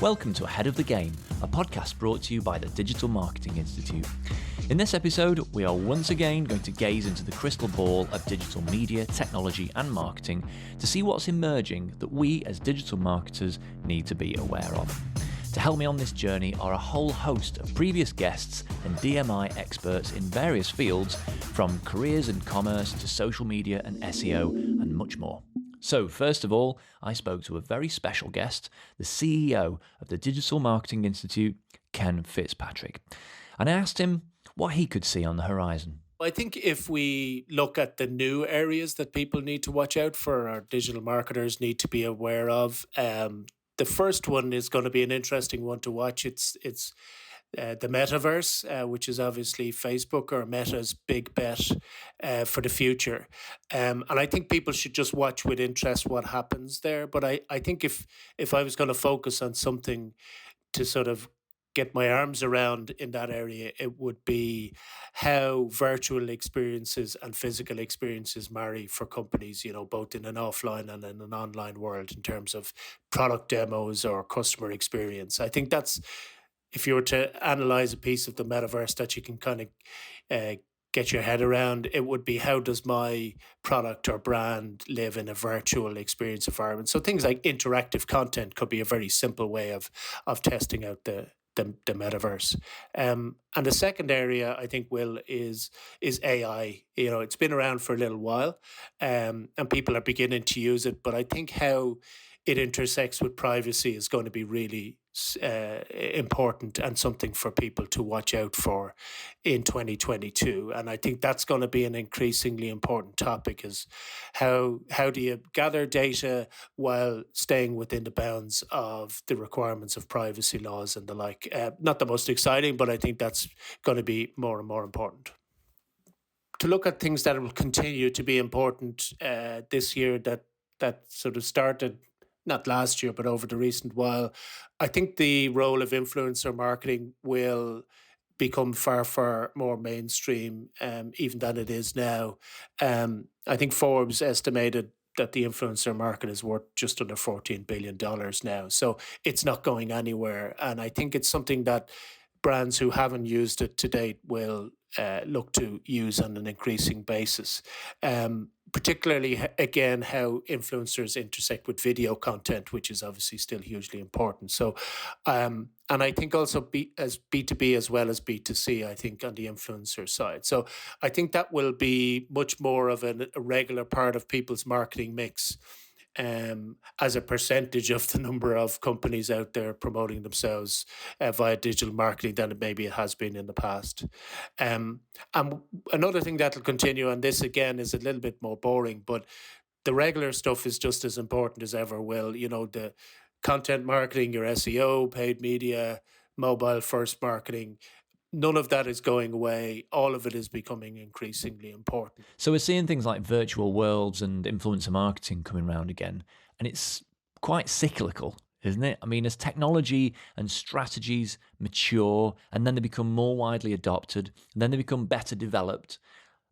Welcome to Ahead of the Game, a podcast brought to you by the Digital Marketing Institute. In this episode, we are once again going to gaze into the crystal ball of digital media, technology and marketing to see what's emerging that we as digital marketers need to be aware of. To help me on this journey are a whole host of previous guests and DMI experts in various fields, from careers and commerce to social media and SEO and much more. So first of all, I spoke to a very special guest, the CEO of the Digital Marketing Institute, Ken FitzPatrick. And I asked him what he could see on the horizon. I think if we look at the new areas that people need to watch out for, our digital marketers need to be aware of, the first one is going to be an interesting one to watch. It's the Metaverse, which is obviously Facebook or Meta's big bet for the future. And I think people should just watch with interest what happens there. But I think if I was going to focus on something to sort of get my arms around in that area, it would be how virtual experiences and physical experiences marry for companies, both in an offline and in an online world in terms of product demos or customer experience. I think that's, if you were to analyze a piece of the metaverse that you can kind of get your head around, it would be, how does my product or brand live in a virtual experience environment? So things like interactive content could be a very simple way of testing out the metaverse. And the second area I think is AI. It's been around for a little while, and people are beginning to use it, but I think how it intersects with privacy is going to be really important and something for people to watch out for in 2022. And I think that's going to be an increasingly important topic, is how do you gather data while staying within the bounds of the requirements of privacy laws and the like. Not the most exciting, but I think that's going to be more and more important. To look at things that will continue to be important this year that sort of started not last year, but over the recent while, I think the role of influencer marketing will become far, far more mainstream even than it is now. I think Forbes estimated that the influencer market is worth just under $14 billion now. So it's not going anywhere. And I think it's something that brands who haven't used it to date will look to use on an increasing basis. Particularly, again, how influencers intersect with video content, which is obviously still hugely important. So, and I think also as B2B as well as B2C, I think on the influencer side. So I think that will be much more of a regular part of people's marketing mix, as a percentage of the number of companies out there promoting themselves via digital marketing than maybe it has been in the past. And another thing that will continue, and this again is a little bit more boring, but the regular stuff is just as important as ever will. The content marketing, your SEO, paid media, mobile first marketing, none of that is going away. All of it is becoming increasingly important. So we're seeing things like virtual worlds and influencer marketing coming around again, and it's quite cyclical, isn't it? I mean, as technology and strategies mature and then they become more widely adopted and then they become better developed.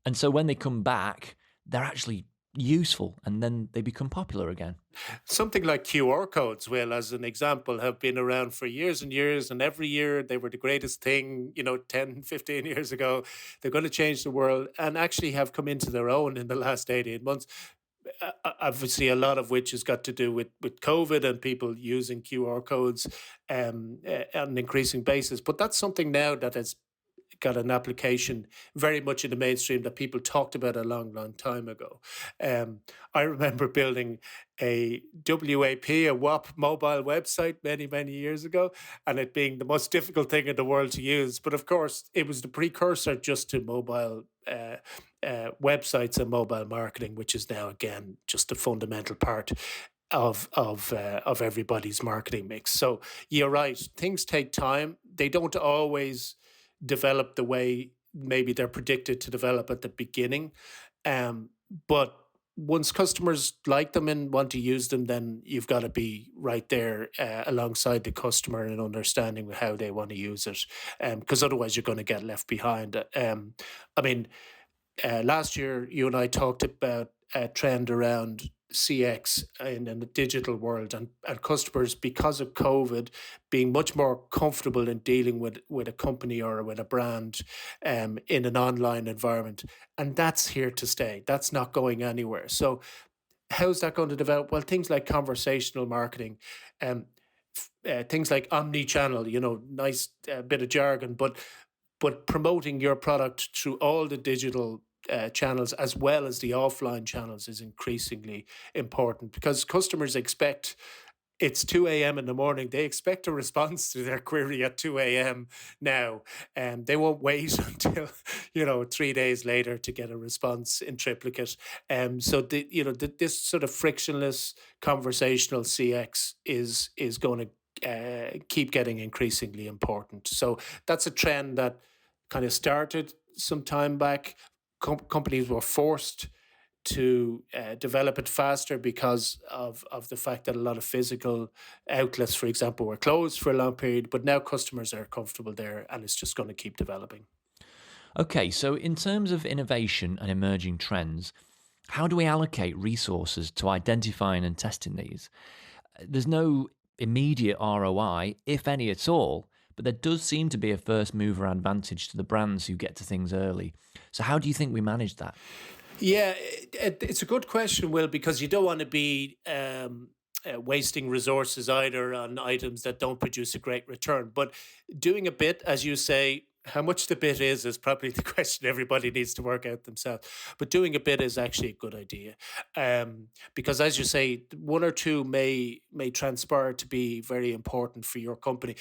And so when they come back, they're actually useful and then they become popular again. Something like QR codes will, as an example, have been around for years and years, and every year they were the greatest thing, 10, 15 years ago. They're going to change the world, and actually have come into their own in the last 18 months. Obviously, a lot of which has got to do with COVID and people using QR codes on an increasing basis. But that's something now that has got an application very much in the mainstream that people talked about a long, long time ago. I remember building a WAP mobile website many, many years ago, and it being the most difficult thing in the world to use. But of course, it was the precursor just to mobile websites and mobile marketing, which is now, again, just a fundamental part of everybody's marketing mix. So you're right, things take time. They don't always develop the way maybe they're predicted to develop at the beginning. But once customers like them and want to use them, then you've got to be right there alongside the customer and understanding how they want to use it, because otherwise you're going to get left behind. Last year, you and I talked about a trend around CX in the digital world, and customers, because of COVID, being much more comfortable in dealing with a company or with a brand in an online environment. And that's here to stay. That's not going anywhere. So how's that going to develop? Well, things like conversational marketing, um, things like omni-channel, nice bit of jargon, but promoting your product through all the digital channels as well as the offline channels is increasingly important, because customers expect, it's 2 a.m. in the morning. They expect a response to their query at 2 a.m. now. And they won't wait until, 3 days later to get a response in triplicate. So this sort of frictionless conversational CX is going to keep getting increasingly important. So that's a trend that kind of started some time back. Companies were forced to develop it faster because of the fact that a lot of physical outlets, for example, were closed for a long period. But now customers are comfortable there, and it's just going to keep developing. Okay, so in terms of innovation and emerging trends, how do we allocate resources to identifying and testing these? There's no immediate ROI, if any at all, but there does seem to be a first mover advantage to the brands who get to things early. So, how do you think we manage that? Yeah, it's a good question, Will, because you don't want to be wasting resources either on items that don't produce a great return. But doing a bit, as you say, how much the bit is probably the question everybody needs to work out themselves. But doing a bit is actually a good idea, because, as you say, one or two may transpire to be very important for your company.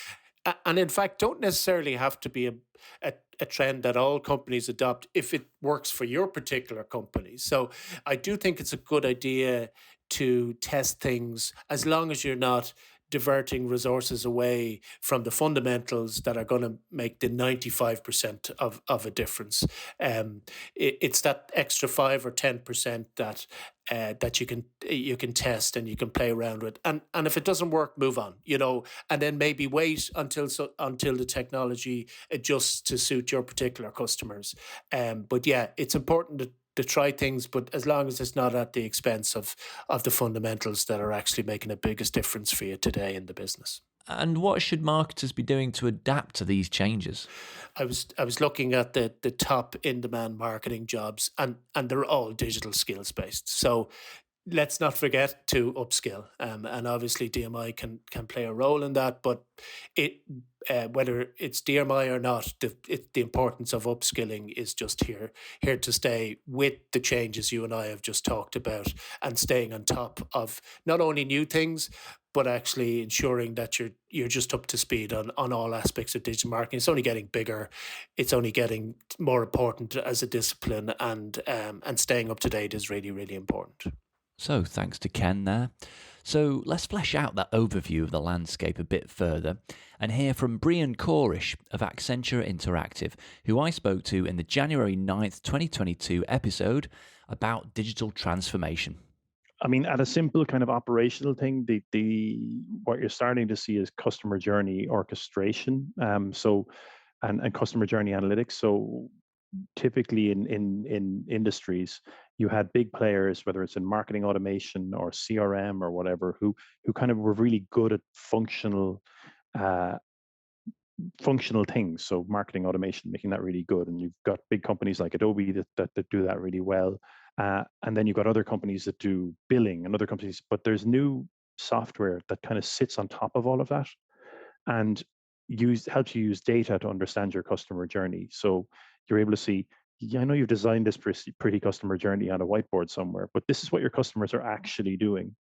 And in fact, don't necessarily have to be a trend that all companies adopt if it works for your particular company. So I do think it's a good idea to test things, as long as you're not diverting resources away from the fundamentals that are going to make the 95% of a difference. It's that extra 5 or 10% that you can test and you can play around with, and if it doesn't work, move on, and then maybe wait until the technology adjusts to suit your particular customers. But yeah, it's important to try things, but as long as it's not at the expense of the fundamentals that are actually making the biggest difference for you today in the business. And what should marketers be doing to adapt to these changes? I was looking at the top in demand marketing jobs, and they're all digital skills based. So let's not forget to upskill, and obviously DMI can play a role in that. But it whether it's DMI or not, the importance of upskilling is just here to stay, with the changes you and I have just talked about, and staying on top of not only new things, but actually ensuring that you're just up to speed on all aspects of digital marketing. It's only getting bigger, it's only getting more important as a discipline, and staying up to date is really, really important. So, thanks to Ken there. So, let's flesh out that overview of the landscape a bit further and hear from Brian Corish of Accenture Interactive, who I spoke to in the January 9th, 2022 episode about digital transformation. I mean, at a simple kind of operational thing, the what you're starting to see is customer journey orchestration. And customer journey analytics. So typically in industries, you had big players, whether it's in marketing automation or CRM or whatever, who kind of were really good at uh, functional things. So marketing automation, making that really good. And you've got big companies like Adobe that do that really well. And then you've got other companies that do billing and other companies, but there's new software that kind of sits on top of all of that and helps you use data to understand your customer journey. So you're able to see, yeah, I know you've designed this pretty customer journey on a whiteboard somewhere, but this is what your customers are actually doing.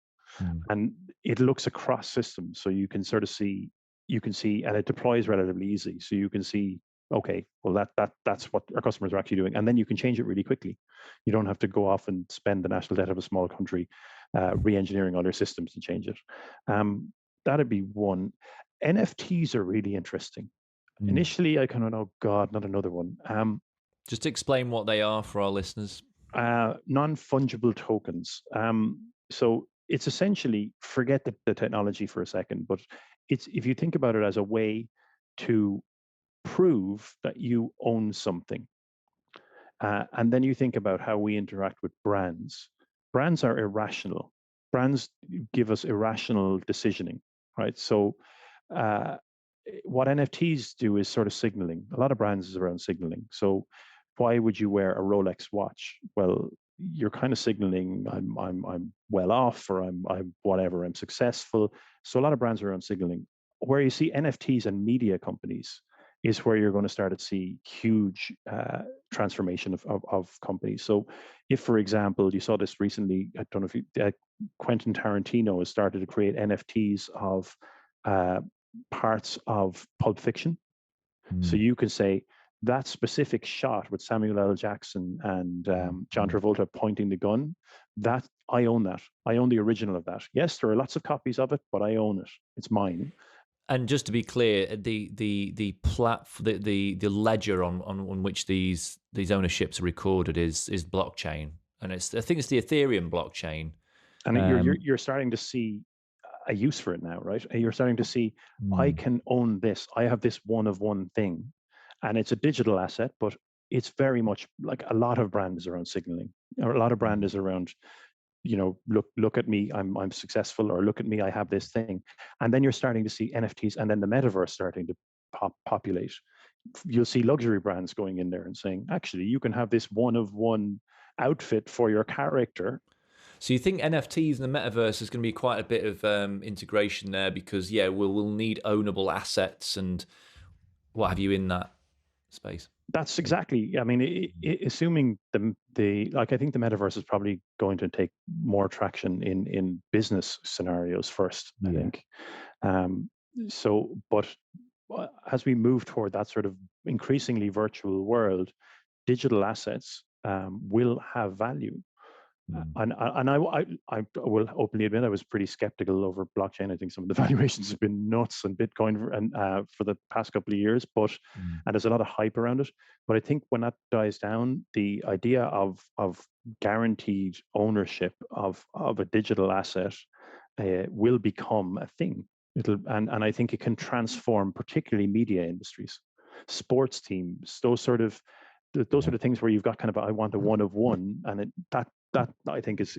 And it looks across systems, so you can sort of see, and it deploys relatively easy. So you can see, okay, well that's what our customers are actually doing, and then you can change it really quickly. You don't have to go off and spend the national debt of a small country re-engineering all their systems to change it. That'd be one. NFTs are really interesting. Initially, I kind of, oh God, not another one. Just explain what they are for our listeners. Non-fungible tokens. So it's essentially, forget the technology for a second, but it's, if you think about it as a way to prove that you own something, and then you think about how we interact with brands. Brands are irrational. brands give us irrational decisioning, right? So what NFTs do is sort of signaling. A lot of brands is around signaling. So why would you wear a Rolex watch? Well, you're kind of signaling I'm well off, or I'm whatever, I'm successful. So a lot of brands are around signaling. Where you see NFTs and media companies is where you're going to start to see huge transformation of companies. So if, for example, you saw this recently, I don't know if you, Quentin Tarantino has started to create NFTs of parts of Pulp Fiction. So you can say that specific shot with Samuel L. Jackson and John Travolta pointing the gun, that I own that. I own the original of that. Yes, there are lots of copies of it, but I own it. It's mine. And just to be clear, the ledger on which these ownerships are recorded is blockchain, and I think it's the Ethereum blockchain. And you're starting to see a use for it now, right? You're starting to see, I can own this. I have this one of one thing, and it's a digital asset, but it's very much like a lot of brand is around signaling, or a lot of brand is around, look at me, I'm successful, or look at me, I have this thing. And then you're starting to see NFTs, and then the metaverse starting to populate. You'll see luxury brands going in there and saying, actually, you can have this one of one outfit for your character. So you think NFTs and the metaverse is going to be quite a bit of integration there, because we'll need ownable assets and what have you in that space. That's exactly. I mean, assuming I think the metaverse is probably going to take more traction in business scenarios first. I think. But as we move toward that sort of increasingly virtual world, digital assets will have value. And I will openly admit I was pretty skeptical over blockchain. I think some of the valuations have been nuts and Bitcoin and for the past couple of years, and there's a lot of hype around it. But I think when that dies down, the idea of guaranteed ownership of a digital asset will become a thing. And I think it can transform particularly media industries, sports teams, those sort of things where you've got kind of I want a one of one, and that I think is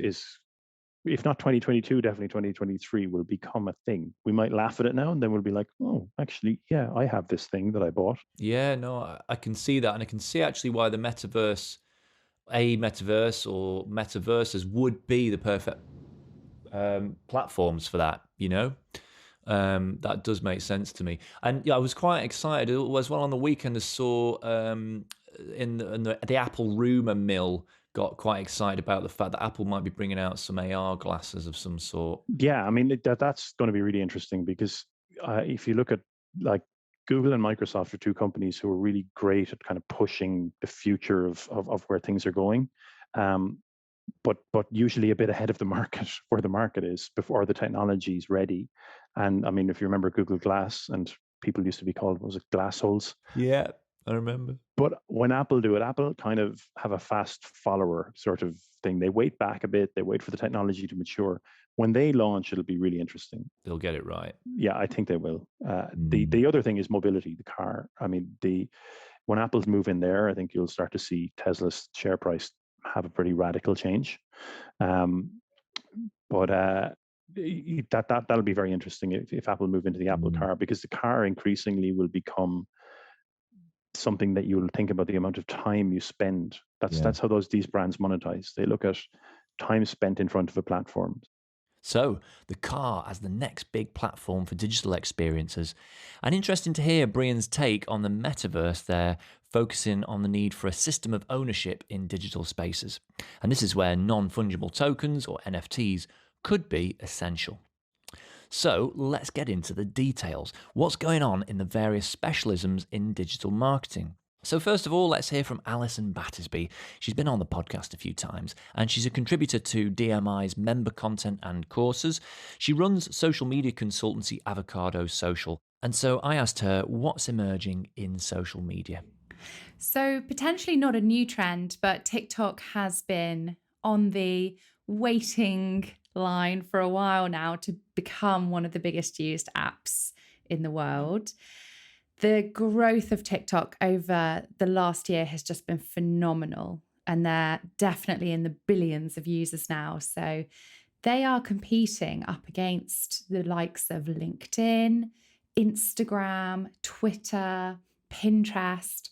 if not 2022, definitely 2023 will become a thing. We might laugh at it now, and then we'll be like, oh, actually, yeah, I have this thing that I bought. Yeah, no, I can see that, and I can see actually why the metaverse or metaverses would be the perfect platforms for that. That does make sense to me, and I was quite excited as well on the weekend. I saw in the Apple rumor mill got quite excited about the fact that Apple might be bringing out some AR glasses of some sort. Yeah, I mean that's going to be really interesting, because if you look at like Google and Microsoft are two companies who are really great at kind of pushing the future of where things are going, but usually a bit ahead of the market, where the market is before the technology is ready. And I mean, if you remember Google Glass, and people used to be called, was it glass holes? Yeah, I remember. But when Apple do it, Apple kind of have a fast follower sort of thing. They wait back a bit. They wait for the technology to mature. When they launch, it'll be really interesting. They'll get it right. Yeah, I think they will. The other thing is mobility, the car. I mean, when Apple's move in there, I think you'll start to see Tesla's share price have a pretty radical change. But that'll be very interesting if Apple move into the Apple car, because the car increasingly will become something that you'll think about the amount of time you spend. That's how these brands monetize. They look at time spent in front of a platform. So the car as the next big platform for digital experiences. And interesting to hear Brian's take on the metaverse there, focusing on the need for a system of ownership in digital spaces. And this is where non-fungible tokens, or NFTs, could be essential. So let's get into the details. What's going on in the various specialisms in digital marketing? So first of all, let's hear from Alison Battisby. She's been on the podcast a few times, and she's a contributor to DMI's member content and courses. She runs social media consultancy Avocado Social. And so I asked her what's emerging in social media. So potentially not a new trend, but TikTok has been on the waiting line for a while now to become one of the biggest used apps in the world. The growth of TikTok over the last year has just been phenomenal, and they're definitely in the billions of users now. So they are competing up against the likes of LinkedIn, Instagram, Twitter, Pinterest.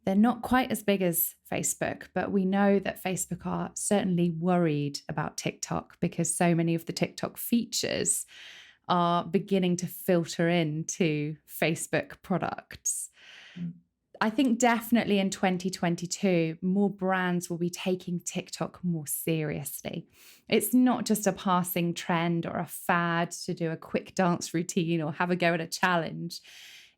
They're not quite as big as Facebook, but we know that Facebook are certainly worried about TikTok because so many of the TikTok features are beginning to filter into Facebook products. I think definitely in 2022, more brands will be taking TikTok more seriously. It's not just a passing trend or a fad to do a quick dance routine or have a go at a challenge.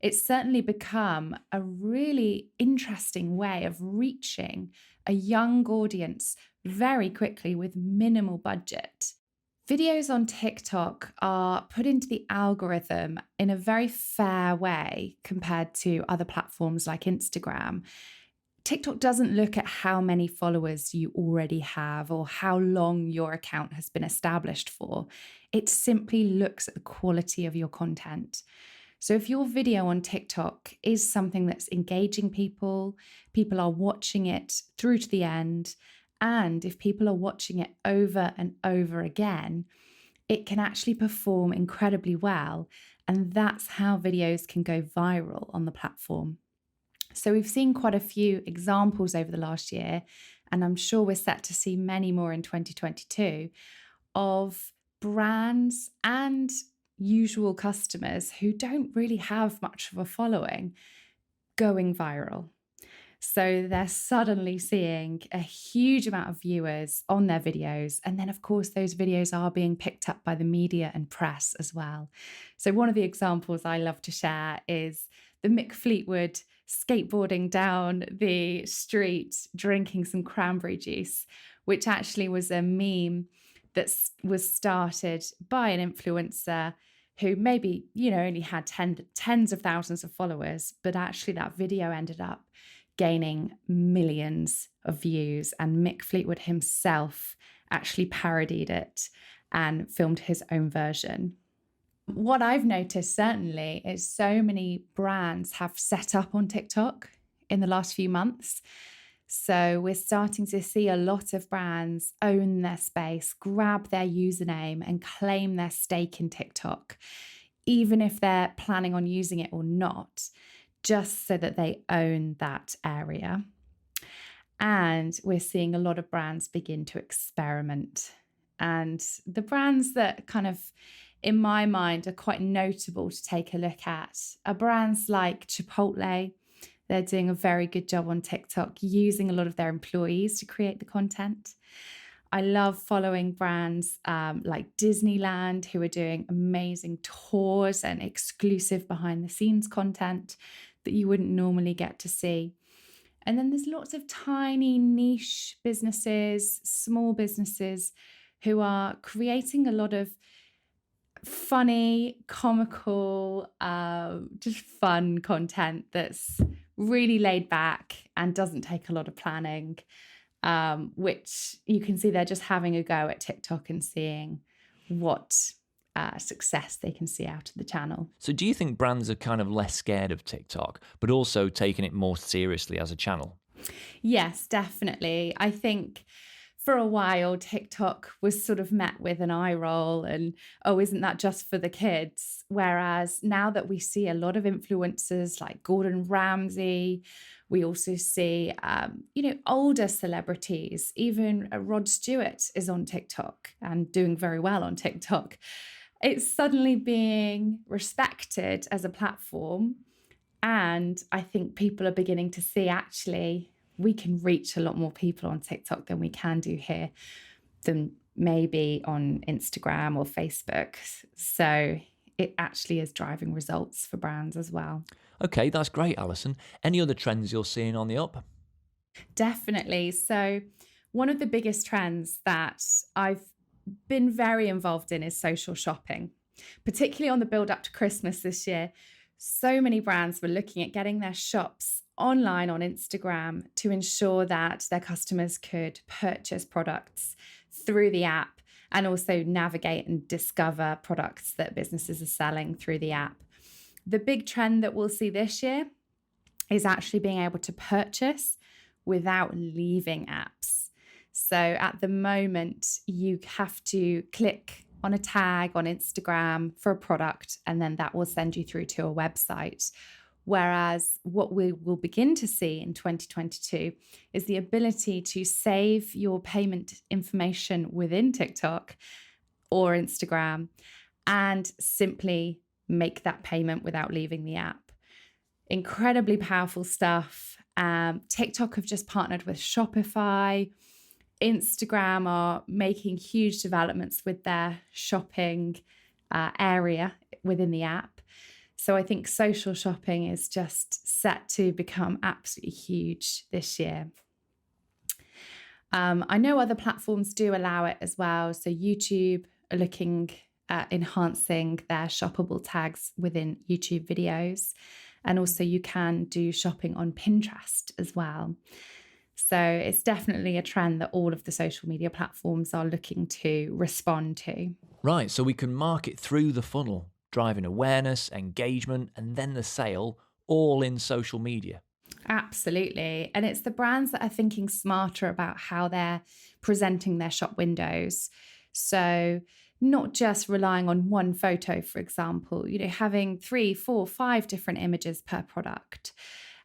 It's certainly become a really interesting way of reaching a young audience very quickly with minimal budget. Videos on TikTok are put into the algorithm in a very fair way compared to other platforms like Instagram. TikTok doesn't look at how many followers you already have or how long your account has been established for. It simply looks at the quality of your content. So if your video on TikTok is something that's engaging people, people are watching it through to the end, and if people are watching it over and over again, it can actually perform incredibly well. And that's how videos can go viral on the platform. So we've seen quite a few examples over the last year, and I'm sure we're set to see many more in 2022, of brands and usual customers who don't really have much of a following going viral. So they're suddenly seeing a huge amount of viewers on their videos. And then, of course, those videos are being picked up by the media and press as well. So one of the examples I love to share is the Mick Fleetwood skateboarding down the street, drinking some cranberry juice, which actually was a meme that was started by an influencer who maybe, only had tens of thousands of followers, but actually that video ended up gaining millions of views, and Mick Fleetwood himself actually parodied it and filmed his own version. What I've noticed certainly is so many brands have set up on TikTok in the last few months. So we're starting to see a lot of brands own their space, grab their username and claim their stake in TikTok, even if they're planning on using it or not, just so that they own that area. And we're seeing a lot of brands begin to experiment. And the brands that kind of, in my mind, are quite notable to take a look at are brands like Chipotle. They're doing a very good job on TikTok, using a lot of their employees to create the content. I love following brands like Disneyland, who are doing amazing tours and exclusive behind the scenes content that you wouldn't normally get to see. And then there's lots of tiny niche businesses, small businesses who are creating a lot of funny, comical, just fun content that's really laid back and doesn't take a lot of planning, which you can see they're just having a go at TikTok and seeing what success they can see out of the channel. So do you think brands are kind of less scared of TikTok, but also taking it more seriously as a channel? Yes, definitely. I think for a while, TikTok was sort of met with an eye roll and, oh, isn't that just for the kids? Whereas now that we see a lot of influencers like Gordon Ramsay, we also see, older celebrities, even Rod Stewart is on TikTok and doing very well on TikTok. It's suddenly being respected as a platform. And I think people are beginning to see, actually, we can reach a lot more people on TikTok than we can do here, than maybe on Instagram or Facebook. So it actually is driving results for brands as well. Okay, that's great, Alison. Any other trends you're seeing on the up? Definitely. So one of the biggest trends that I've been very involved in is social shopping, particularly on the build up to Christmas this year. So many brands were looking at getting their shops online on Instagram to ensure that their customers could purchase products through the app and also navigate and discover products that businesses are selling through the app. The big trend that we'll see this year is actually being able to purchase without leaving apps. So at the moment, you have to click on a tag on Instagram for a product, and then that will send you through to a website. Whereas what we will begin to see in 2022 is the ability to save your payment information within TikTok or Instagram and simply make that payment without leaving the app. Incredibly powerful stuff. TikTok have just partnered with Shopify. Instagram are making huge developments with their shopping area within the app. So I think social shopping is just set to become absolutely huge this year. I know other platforms do allow it as well. So YouTube are looking at enhancing their shoppable tags within YouTube videos. And also you can do shopping on Pinterest as well. So it's definitely a trend that all of the social media platforms are looking to respond to. Right, so we can market through the funnel, driving awareness, engagement, and then the sale, all in social media. Absolutely. And it's the brands that are thinking smarter about how they're presenting their shop windows. So not just relying on one photo, for example, having 3, 4, 5 different images per product,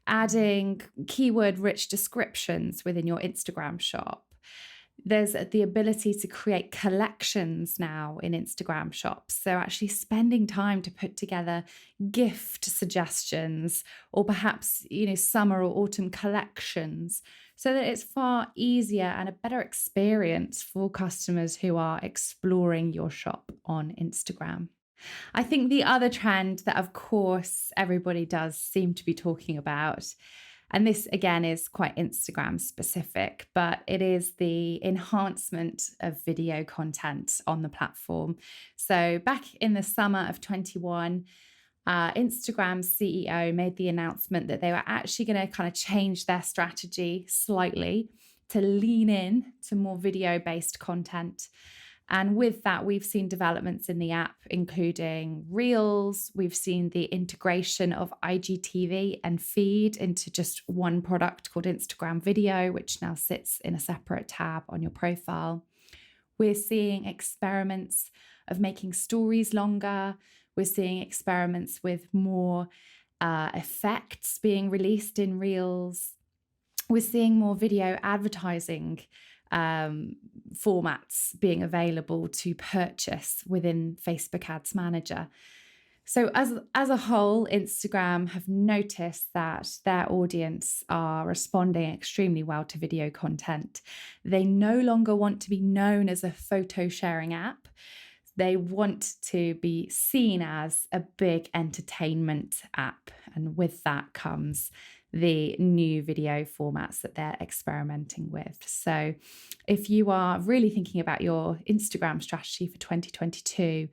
adding keyword-rich descriptions within your Instagram shop. There's the ability to create collections now in Instagram shops. So actually spending time to put together gift suggestions or perhaps, summer or autumn collections so that it's far easier and a better experience for customers who are exploring your shop on Instagram. I think the other trend that, of course, everybody does seem to be talking about, and this again is quite Instagram specific, but it is the enhancement of video content on the platform. So back in the summer of 21, Instagram's CEO made the announcement that they were actually going to kind of change their strategy slightly to lean in to more video-based content. And with that, we've seen developments in the app, including Reels. We've seen the integration of IGTV and feed into just one product called Instagram Video, which now sits in a separate tab on your profile. We're seeing experiments of making stories longer. We're seeing experiments with more effects being released in Reels. We're seeing more video advertising formats being available to purchase within Facebook Ads Manager. So as a whole, Instagram have noticed that their audience are responding extremely well to video content. They no longer want to be known as a photo sharing app. They want to be seen as a big entertainment app. And with that comes the new video formats that they're experimenting with. So if you are really thinking about your Instagram strategy for 2022,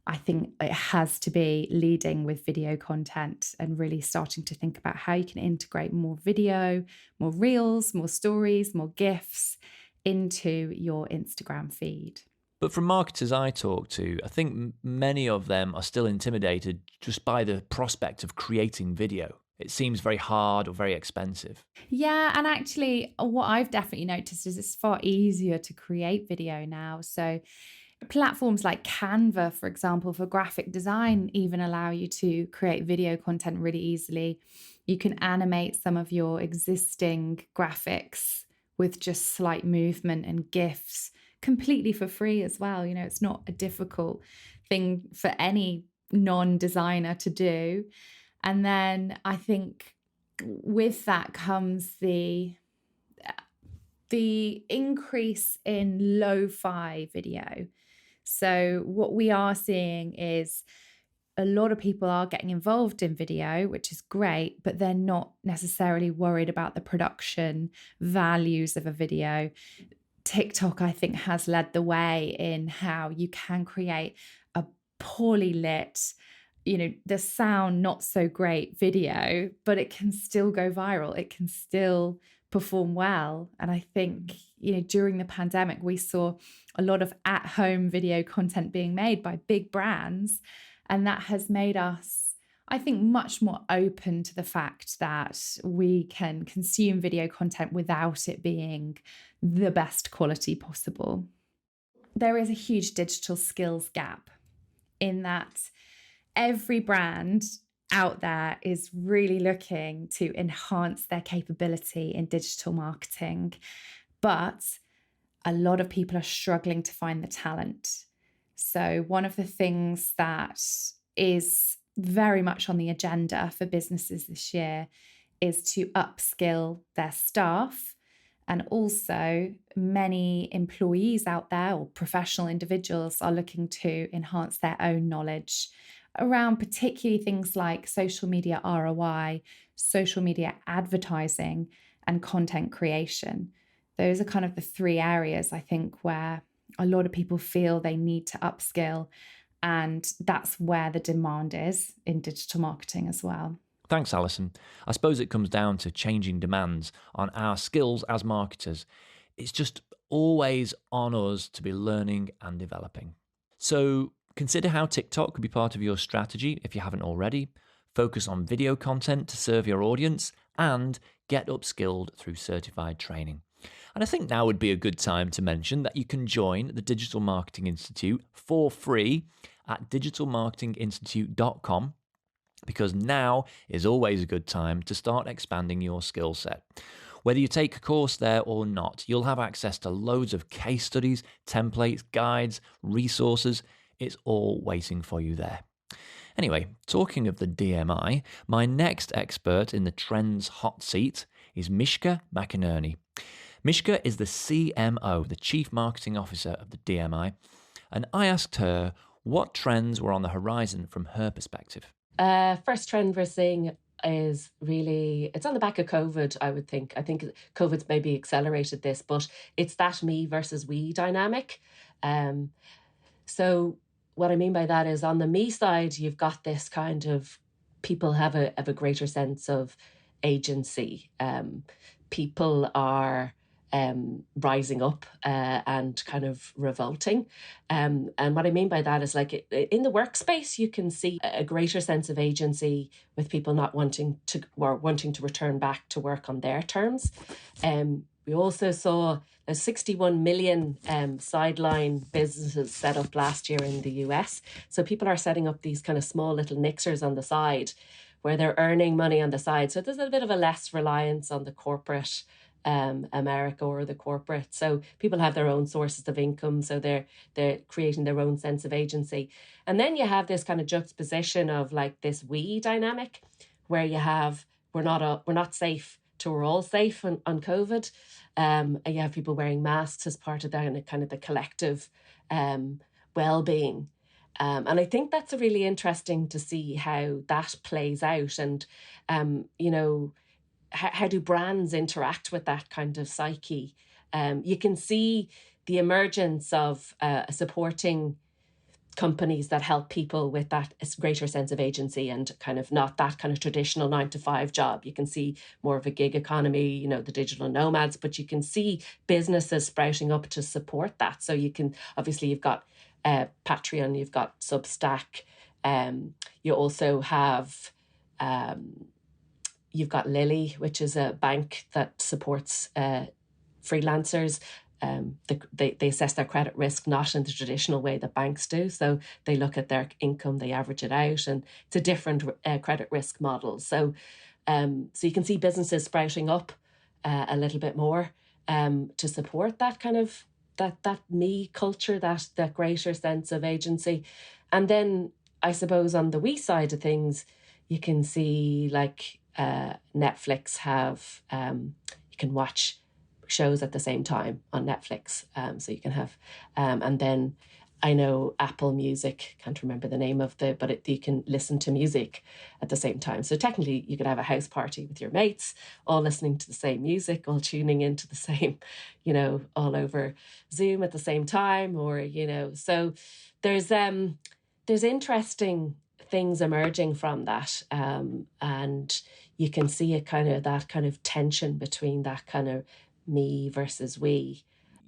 I think it has to be leading with video content and really starting to think about how you can integrate more video, more reels, more stories, more GIFs into your Instagram feed. But from marketers I talk to, I think many of them are still intimidated just by the prospect of creating video. It seems very hard or very expensive. Yeah, and actually what I've definitely noticed is it's far easier to create video now. So platforms like Canva, for example, for graphic design even allow you to create video content really easily. You can animate some of your existing graphics with just slight movement and GIFs completely for free as well. It's not a difficult thing for any non-designer to do. And then I think with that comes the increase in lo-fi video. So what we are seeing is a lot of people are getting involved in video, which is great, but they're not necessarily worried about the production values of a video. TikTok, I think, has led the way in how you can create a poorly lit, the sound not so great video, but it can still go viral. It can still perform well. And I think, during the pandemic, we saw a lot of at-home video content being made by big brands. And that has made us, I think much more open to the fact that we can consume video content without it being the best quality possible. There is a huge digital skills gap in that every brand out there is really looking to enhance their capability in digital marketing, but a lot of people are struggling to find the talent. So one of the things that is very much on the agenda for businesses this year is to upskill their staff. And also many employees out there or professional individuals are looking to enhance their own knowledge around particularly things like social media ROI, social media advertising, and content creation. Those are kind of the three areas, I think, where a lot of people feel they need to upskill. And that's where the demand is in digital marketing as well. Thanks, Alison. I suppose it comes down to changing demands on our skills as marketers. It's just always on us to be learning and developing. So consider how TikTok could be part of your strategy if you haven't already. Focus on video content to serve your audience and get upskilled through certified training. And I think now would be a good time to mention that you can join the Digital Marketing Institute for free at digitalmarketinginstitute.com, because now is always a good time to start expanding your skill set. Whether you take a course there or not, you'll have access to loads of case studies, templates, guides, resources. It's all waiting for you there. Anyway, talking of the DMI, my next expert in the trends hot seat is Mischa Mcinerney. Mischa is the CMO, the Chief Marketing Officer of the DMI, and I asked her what trends were on the horizon from her perspective. First trend we're seeing is really, it's on the back of COVID, I would think. I think COVID's maybe accelerated this, but it's that me versus we dynamic. So what I mean by that is on the me side, you've got this kind of, people have a greater sense of agency. People are rising up and kind of revolting. And what I mean by that is like in the workspace, you can see a greater sense of agency with people not wanting to return back to work on their terms. We also saw there's 61 million sideline businesses set up last year in the US. So people are setting up these kind of small little mixers on the side where they're earning money on the side. So there's a bit of a less reliance on the corporate America or the corporate. So people have their own sources of income. So they're creating their own sense of agency. And then you have this kind of juxtaposition of like this we dynamic where you have, we're not safe to we're all safe on COVID. And you have people wearing masks as part of that and kind of the collective well-being. And I think that's really interesting to see how that plays out. And, how do brands interact with that kind of psyche? You can see the emergence of supporting companies that help people with that greater sense of agency and kind of not that kind of traditional 9-to-5 job. You can see more of a gig economy, the digital nomads, but you can see businesses sprouting up to support that. So you can, obviously you've got Patreon, you've got Substack, you also have you've got Lily, which is a bank that supports freelancers. They assess their credit risk not in the traditional way that banks do. So they look at their income, they average it out, and it's a different credit risk model. So you can see businesses sprouting up a little bit more to support that kind of that me culture, that greater sense of agency. And then I suppose on the we side of things, you can see like Netflix have you can watch shows at the same time on Netflix, so you can have and then I know Apple Music, can't remember the name of but you can listen to music at the same time. So technically you could have a house party with your mates, all listening to the same music, all tuning into the same, all over Zoom at the same time, or so there's interesting things emerging from that, and you can see that kind of tension between that kind of me versus we.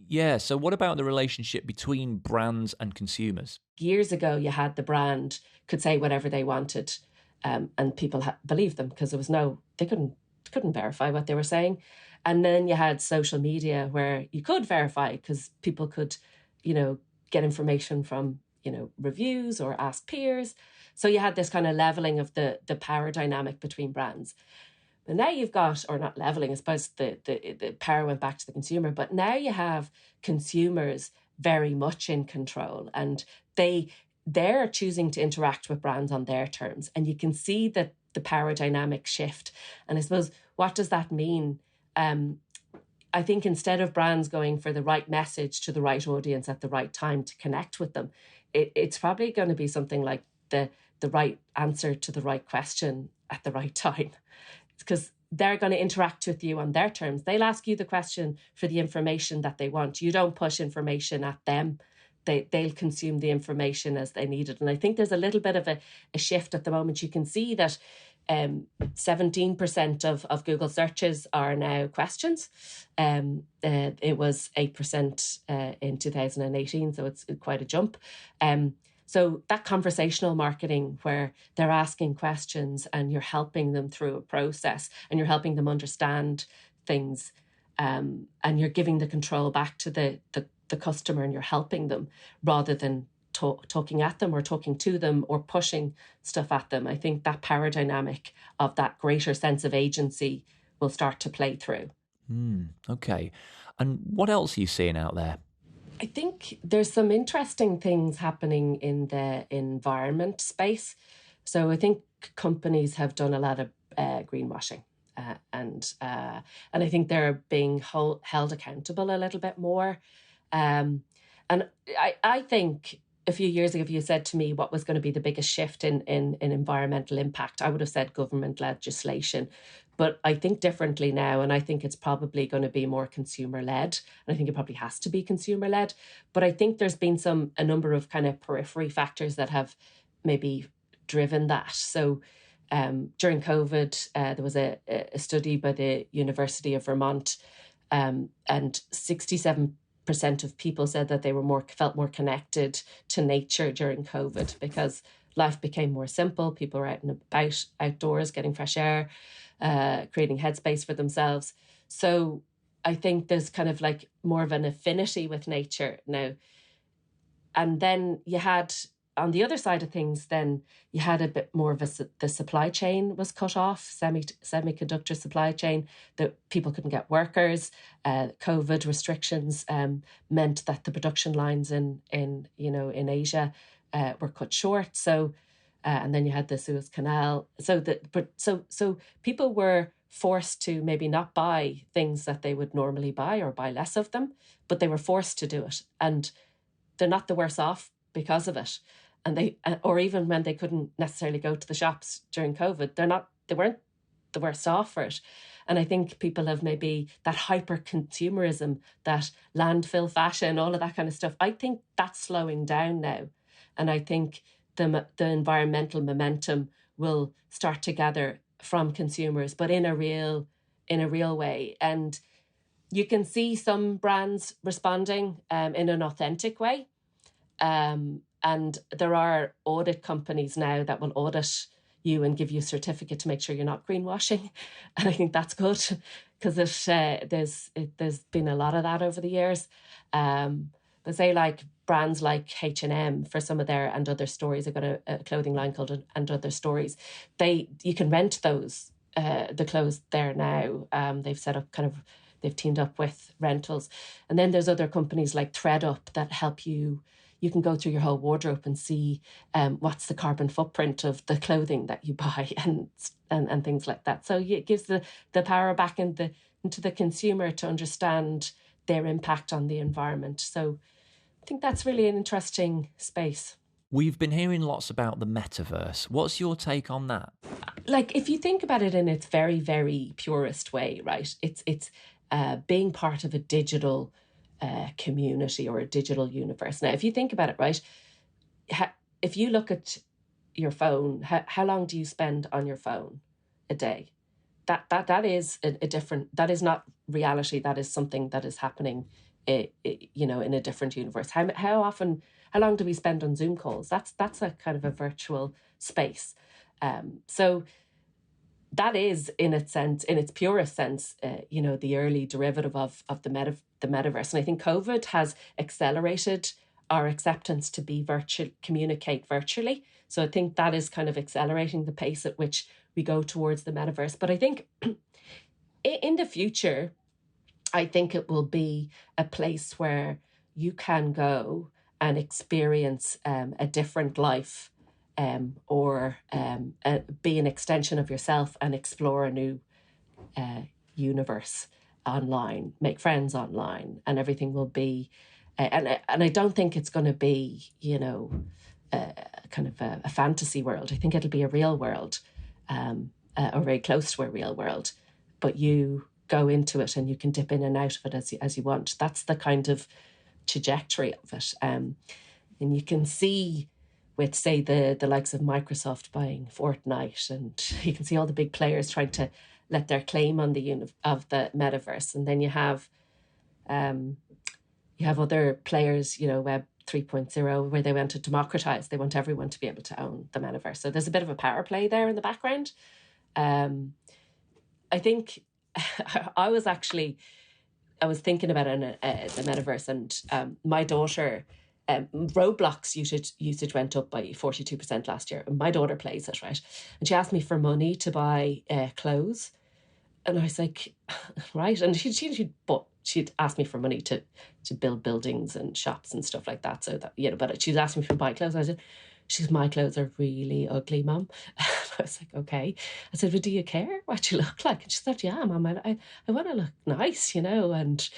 Yeah, so what about the relationship between brands and consumers? Years ago, you had the brand could say whatever they wanted and people believed them because they couldn't verify what they were saying. And then you had social media where you could verify because people could, get information from, reviews or ask peers. So you had this kind of leveling of the power dynamic between brands. But now you've got, or not leveling, I suppose the power went back to the consumer, but now you have consumers very much in control, and they're choosing to interact with brands on their terms. And you can see that the power dynamic shift. And I suppose, what does that mean? I think instead of brands going for the right message to the right audience at the right time to connect with them, it's probably going to be something like the right answer to the right question at the right time. Because they're going to interact with you on their terms. They'll ask you the question for the information that they want. You don't push information at them. They'll consume the information as they need it. And I think there's a little bit of a shift at the moment. You can see that 17% of Google searches are now questions. It was 8% in 2018, so it's quite a jump. So that conversational marketing where they're asking questions and you're helping them through a process and you're helping them understand things, and you're giving the control back to the customer and you're helping them rather than talking at them or talking to them or pushing stuff at them. I think that power dynamic of that greater sense of agency will start to play through. Okay. And what else are you seeing out there? I think there's some interesting things happening in the environment space. So I think companies have done a lot of greenwashing, and I think they're being held accountable a little bit more. And I think a few years ago, if you said to me what was going to be the biggest shift in environmental impact, I would have said government legislation. But I think differently now, and I think it's probably going to be more consumer-led. And I think it probably has to be consumer-led. But I think there's been a number of kind of periphery factors that have maybe driven that. So during COVID, there was a study by the University of Vermont, and 67% of people said that they felt more connected to nature during COVID because life became more simple. People were out and about, outdoors, getting fresh air, creating headspace for themselves. So I think there's kind of like more of an affinity with nature now. And then you had, on the other side of things, then you had a bit more of the supply chain was cut off, semiconductor supply chain, that people couldn't get workers. COVID restrictions meant that the production lines in Asia were cut short. So, and then you had the Suez Canal. So people were forced to maybe not buy things that they would normally buy or buy less of them, but they were forced to do it, and they're not the worse off because of it. And or even when they couldn't necessarily go to the shops during COVID, they weren't the worst off for it. And I think people have maybe that hyper consumerism, that landfill fashion, all of that kind of stuff. I think that's slowing down now, and I think the environmental momentum will start to gather from consumers, but in a real way. And you can see some brands responding in an authentic way. And there are audit companies now that will audit you and give you a certificate to make sure you're not greenwashing. And I think that's good because there's been a lot of that over the years. But say like brands like H&M for some of their and other stories, they've got a clothing line called And Other Stories. You can rent those, the clothes there now. They've set up they've teamed up with rentals. And then there's other companies like ThreadUp that help you. You can go through your whole wardrobe and see what's the carbon footprint of the clothing that you buy and things like that. So it gives the power back into the consumer to understand their impact on the environment. So I think that's really an interesting space. We've been hearing lots about the Metaverse. What's your take on that? Like, if you think about it in its very, very purest way, right? It's being part of a digital community or a digital universe. Now, if you think about it, right, if you look at your phone, how long do you spend on your phone a day? That is a different. That is not reality. That is something that is happening, in a different universe. How long do we spend on Zoom calls? That's a kind of a virtual space. So that is, in its purest sense, the early derivative of the metaverse. And I think COVID has accelerated our acceptance to be communicate virtually. So I think that is kind of accelerating the pace at which we go towards the metaverse. But I think in the future, I think it will be a place where you can go and experience a different life, or be an extension of yourself and explore a new universe online, make friends online, and everything will be. And I don't think it's going to be, kind of a fantasy world. I think it'll be a real world, or very close to a real world. But you go into it and you can dip in and out of it as you want. That's the kind of trajectory of it. And you can see with, say, the likes of Microsoft buying Fortnite, and you can see all the big players trying to let their claim on the metaverse. And then you have other players, Web 3.0, where they want to democratize. They want everyone to be able to own the metaverse. So there's a bit of a power play there in the background. I think I was thinking about the metaverse, and my daughter, Roblox usage went up by 42% last year. My daughter plays it, right? And she asked me for money to buy clothes. And I was like, right. And she'd asked me for money to build buildings and shops and stuff like that. So that, but she'd asked me to buy clothes. And I said, my clothes are really ugly, Mum. I was like, okay. I said, well, do you care what you look like? And she said, yeah, Mum, I want to look nice, And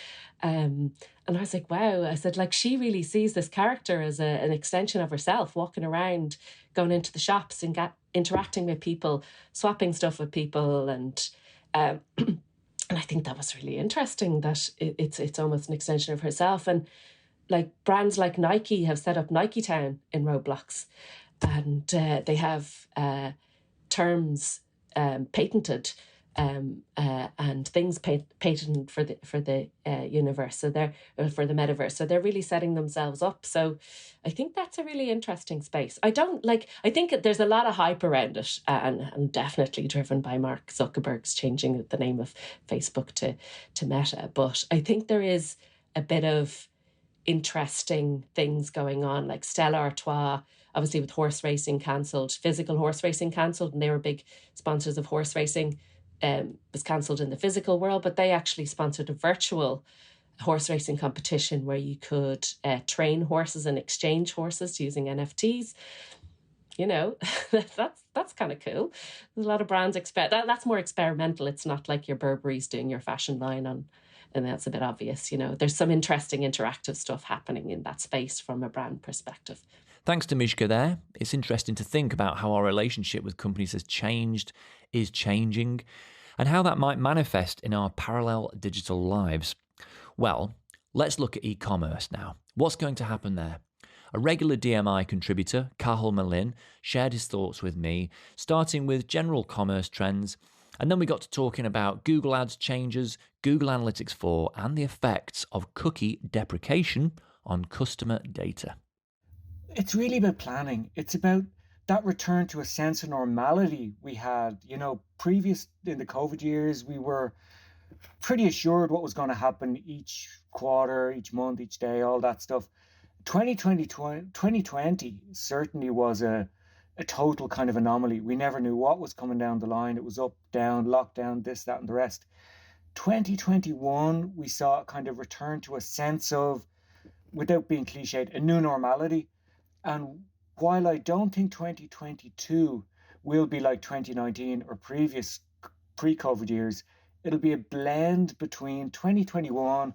I was like, wow. I said, like, she really sees this character as an extension of herself, walking around, going into the shops and interacting with people, swapping stuff with people. And I think that was really interesting, that it's almost an extension of herself. And like brands like Nike have set up Nike Town in Roblox, and they have terms patented, and things patented for the universe. So they're for the metaverse. So they're really setting themselves up. So I think that's a really interesting space. I think there's a lot of hype around it, and definitely driven by Mark Zuckerberg's changing the name of Facebook to Meta. But I think there is a bit of interesting things going on, like Stella Artois, obviously with horse racing cancelled, physical horse racing cancelled, and they were big sponsors of horse racing. Was cancelled in the physical world, but they actually sponsored a virtual horse racing competition where you could train horses and exchange horses using NFTs. That's kind of cool. There's a lot of brands that's more experimental. It's not like your Burberry's doing your fashion line on, and that's a bit obvious. There's some interesting interactive stuff happening in that space from a brand perspective. Thanks to Mischa there. It's interesting to think about how our relationship with companies has changed, is changing, and how that might manifest in our parallel digital lives. Well, let's look at e-commerce now. What's going to happen there? A regular DMI contributor, Cathal Melinnn, shared his thoughts with me, starting with general commerce trends, and then we got to talking about Google Ads changes, Google Analytics 4, and the effects of cookie deprecation on customer data. It's really about planning. It's about that return to a sense of normality we had. Previous in the COVID years, we were pretty assured what was going to happen each quarter, each month, each day, all that stuff. 2020 certainly was a total kind of anomaly. We never knew what was coming down the line. It was up, down, lockdown, this, that, and the rest. 2021, we saw a kind of return to a sense of, without being cliched, a new normality. And while I don't think 2022 will be like 2019 or previous pre-COVID years, it'll be a blend between 2021,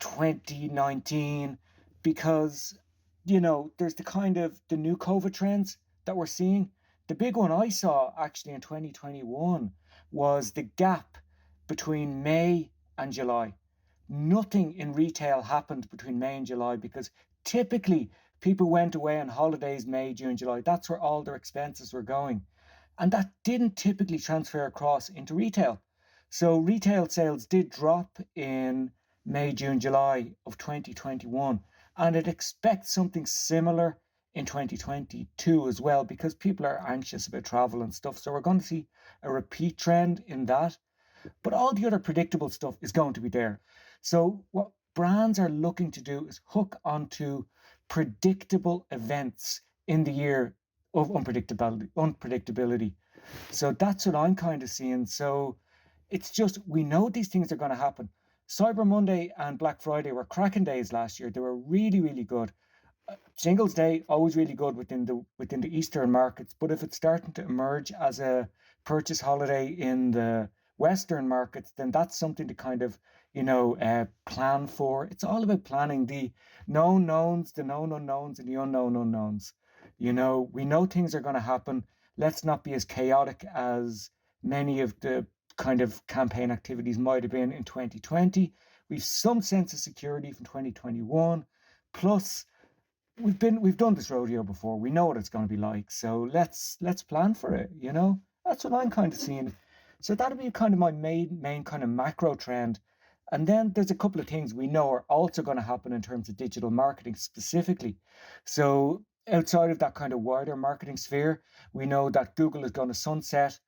2019, because, there's the new COVID trends that we're seeing. The big one I saw actually in 2021 was the gap between May and July. Nothing in retail happened between May and July because typically people went away on holidays May, June, July. That's where all their expenses were going. And that didn't typically transfer across into retail. So retail sales did drop in May, June, July of 2021. And I'd expect something similar in 2022 as well, because people are anxious about travel and stuff. So we're going to see a repeat trend in that. But all the other predictable stuff is going to be there. So what brands are looking to do is hook onto predictable events in the year of unpredictability. So that's what I'm kind of seeing. So it's just, we know these things are going to happen. Cyber Monday and Black Friday were cracking days last year. They were really, really good. Singles Day, always really good within the Eastern markets. But if it's starting to emerge as a purchase holiday in the Western markets, then that's something to kind of, plan for. It's all about planning the known knowns, the known unknowns, and the unknown unknowns. We know things are going to happen. Let's not be as chaotic as many of the kind of campaign activities might have been in 2020. We've some sense of security from 2021. Plus, we've done this rodeo before. We know what it's going to be like. So let's plan for it. That's what I'm kind of seeing. So that'll be kind of my main kind of macro trend. And then there's a couple of things we know are also going to happen in terms of digital marketing specifically. So outside of that kind of wider marketing sphere, we know that Google is going to sunset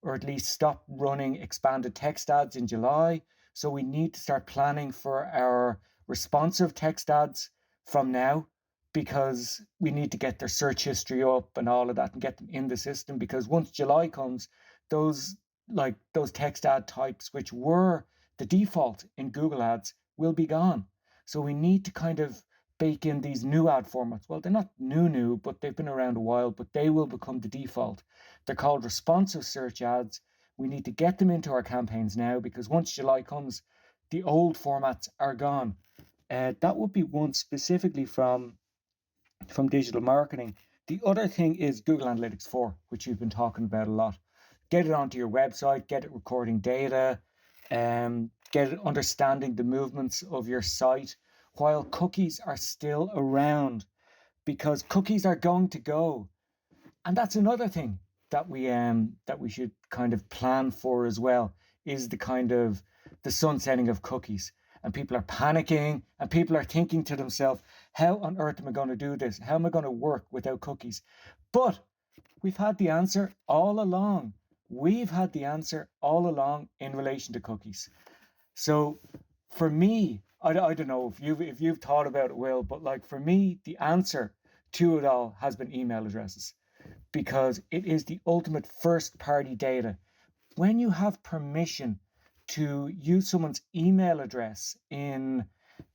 or at least stop running expanded text ads in July. So we need to start planning for our responsive text ads from now, because we need to get their search history up and all of that and get them in the system, because once July comes, those text ad types, which were the default in Google ads, will be gone. So we need to kind of bake in these new ad formats. Well, they're not new, but they've been around a while, but they will become the default. They're called responsive search ads. We need to get them into our campaigns now, because once July comes, the old formats are gone. That would be one specifically from digital marketing. The other thing is Google Analytics 4, which you've been talking about a lot. Get it onto your website, get it recording data, get it understanding the movements of your site while cookies are still around, because cookies are going to go. And that's another thing that we should kind of plan for as well, is the kind of the sunsetting of cookies. And people are panicking, and people are thinking to themselves, how on earth am I going to do this? How am I going to work without cookies? But we've had the answer all along. We've had the answer all along in relation to cookies. So for me, I don't know if you've thought about it, Will, but like for me, the answer to it all has been email addresses, because it is the ultimate first party data. When you have permission to use someone's email address in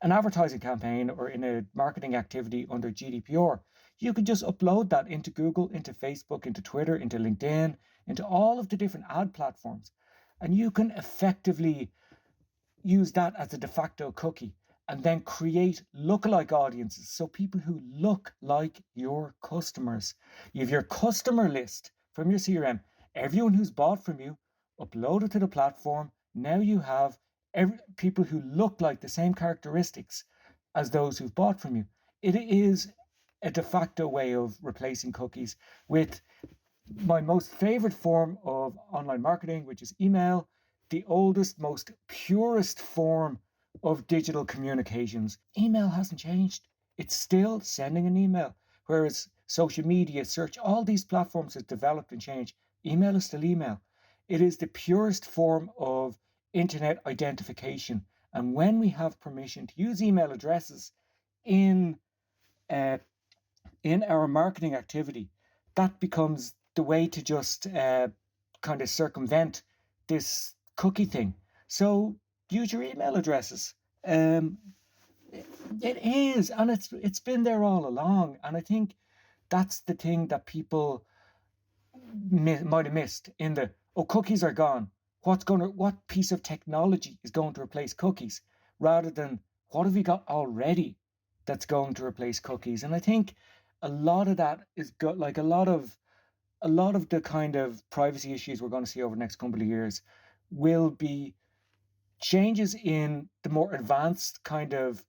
an advertising campaign or in a marketing activity under GDPR, you can just upload that into Google, into Facebook, into Twitter, into LinkedIn, into all of the different ad platforms. And you can effectively use that as a de facto cookie and then create lookalike audiences. So people who look like your customers. You have your customer list from your CRM, everyone who's bought from you, upload it to the platform. Now you have people who look like the same characteristics as those who've bought from you. It is a de facto way of replacing cookies with my most favorite form of online marketing, which is email, the oldest, most purest form of digital communications. Email hasn't changed. It's still sending an email, whereas social media, search, all these platforms have developed and changed. Email is still email. It is the purest form of internet identification. And when we have permission to use email addresses in our marketing activity, that becomes the way to just kind of circumvent this cookie thing. So use your email addresses. It is, and it's been there all along. And I think that's the thing that people might have missed in the, cookies are gone. What piece of technology is going to replace cookies, rather than what have we got already that's going to replace cookies? And I think a lot of that is like a lot of the kind of privacy issues we're going to see over the next couple of years will be changes in the more advanced kind of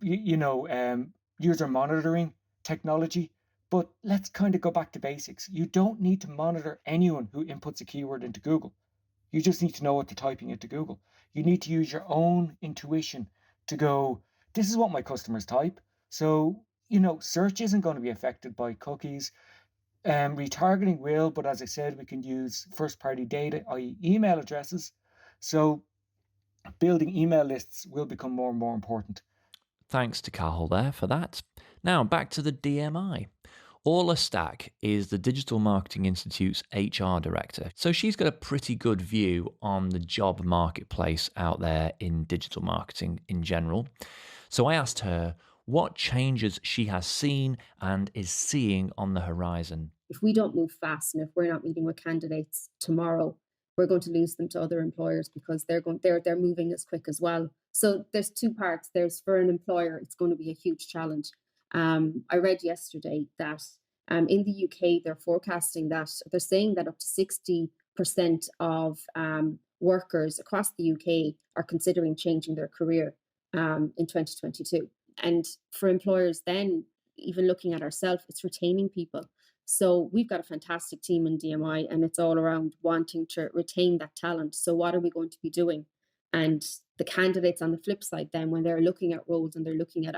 user monitoring technology. But let's kind of go back to basics. You don't need to monitor anyone who inputs a keyword into Google. You just need to know what they're typing into Google. You need to use your own intuition to go, this is what my customers type. So search isn't going to be affected by cookies. Retargeting will, but as I said, we can use first-party data, i.e. email addresses. So building email lists will become more and more important. Thanks to Cathal there for that. Now back to the DMI. Orla Stack is the Digital Marketing Institute's HR director, so she's got a pretty good view on the job marketplace out there in digital marketing in general. So I asked her what changes she has seen and is seeing on the horizon. If we don't move fast and if we're not meeting with candidates tomorrow, we're going to lose them to other employers because they're moving as quick as well. So there's two parts. There's for an employer, it's going to be a huge challenge. I read yesterday that in the UK, they're forecasting that they're saying that up to 60% of workers across the UK are considering changing their career in 2022. And for employers, then even looking at ourselves, it's retaining people. So we've got a fantastic team in DMI, and it's all around wanting to retain that talent. So what are we going to be doing? And the candidates on the flip side, then when they're looking at roles and they're looking at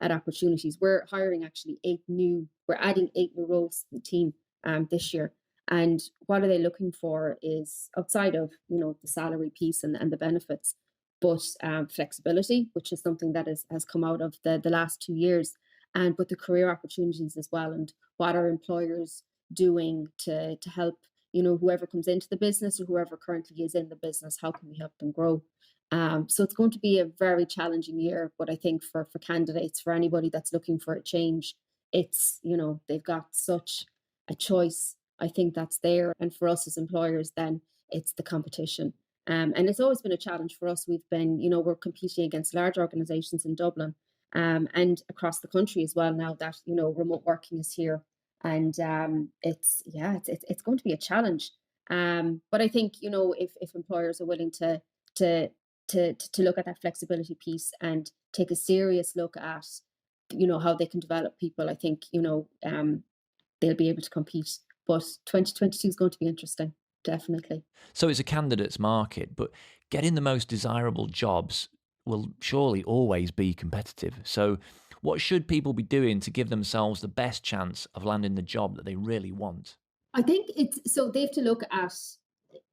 opportunities, we're hiring actually we're adding 8 new roles to the team this year. And what are they looking for is outside of, the salary piece and the benefits, but flexibility, which is something that has come out of the last 2 years, and with the career opportunities as well. And what are employers doing to help, whoever comes into the business or whoever currently is in the business, how can we help them grow? So it's going to be a very challenging year, but I think for candidates, for anybody that's looking for a change, it's, they've got such a choice. I think that's there. And for us as employers, then it's the competition. And it's always been a challenge for us. We've been, we're competing against large organizations in Dublin and across the country as well now that, remote working is here. And it's going to be a challenge. But I think, if employers are willing to look at that flexibility piece and take a serious look at, how they can develop people, I think, they'll be able to compete. But 2022 is going to be interesting, definitely. So it's a candidate's market, but getting the most desirable jobs will surely always be competitive. So what should people be doing to give themselves the best chance of landing the job that they really want? I think they have to look at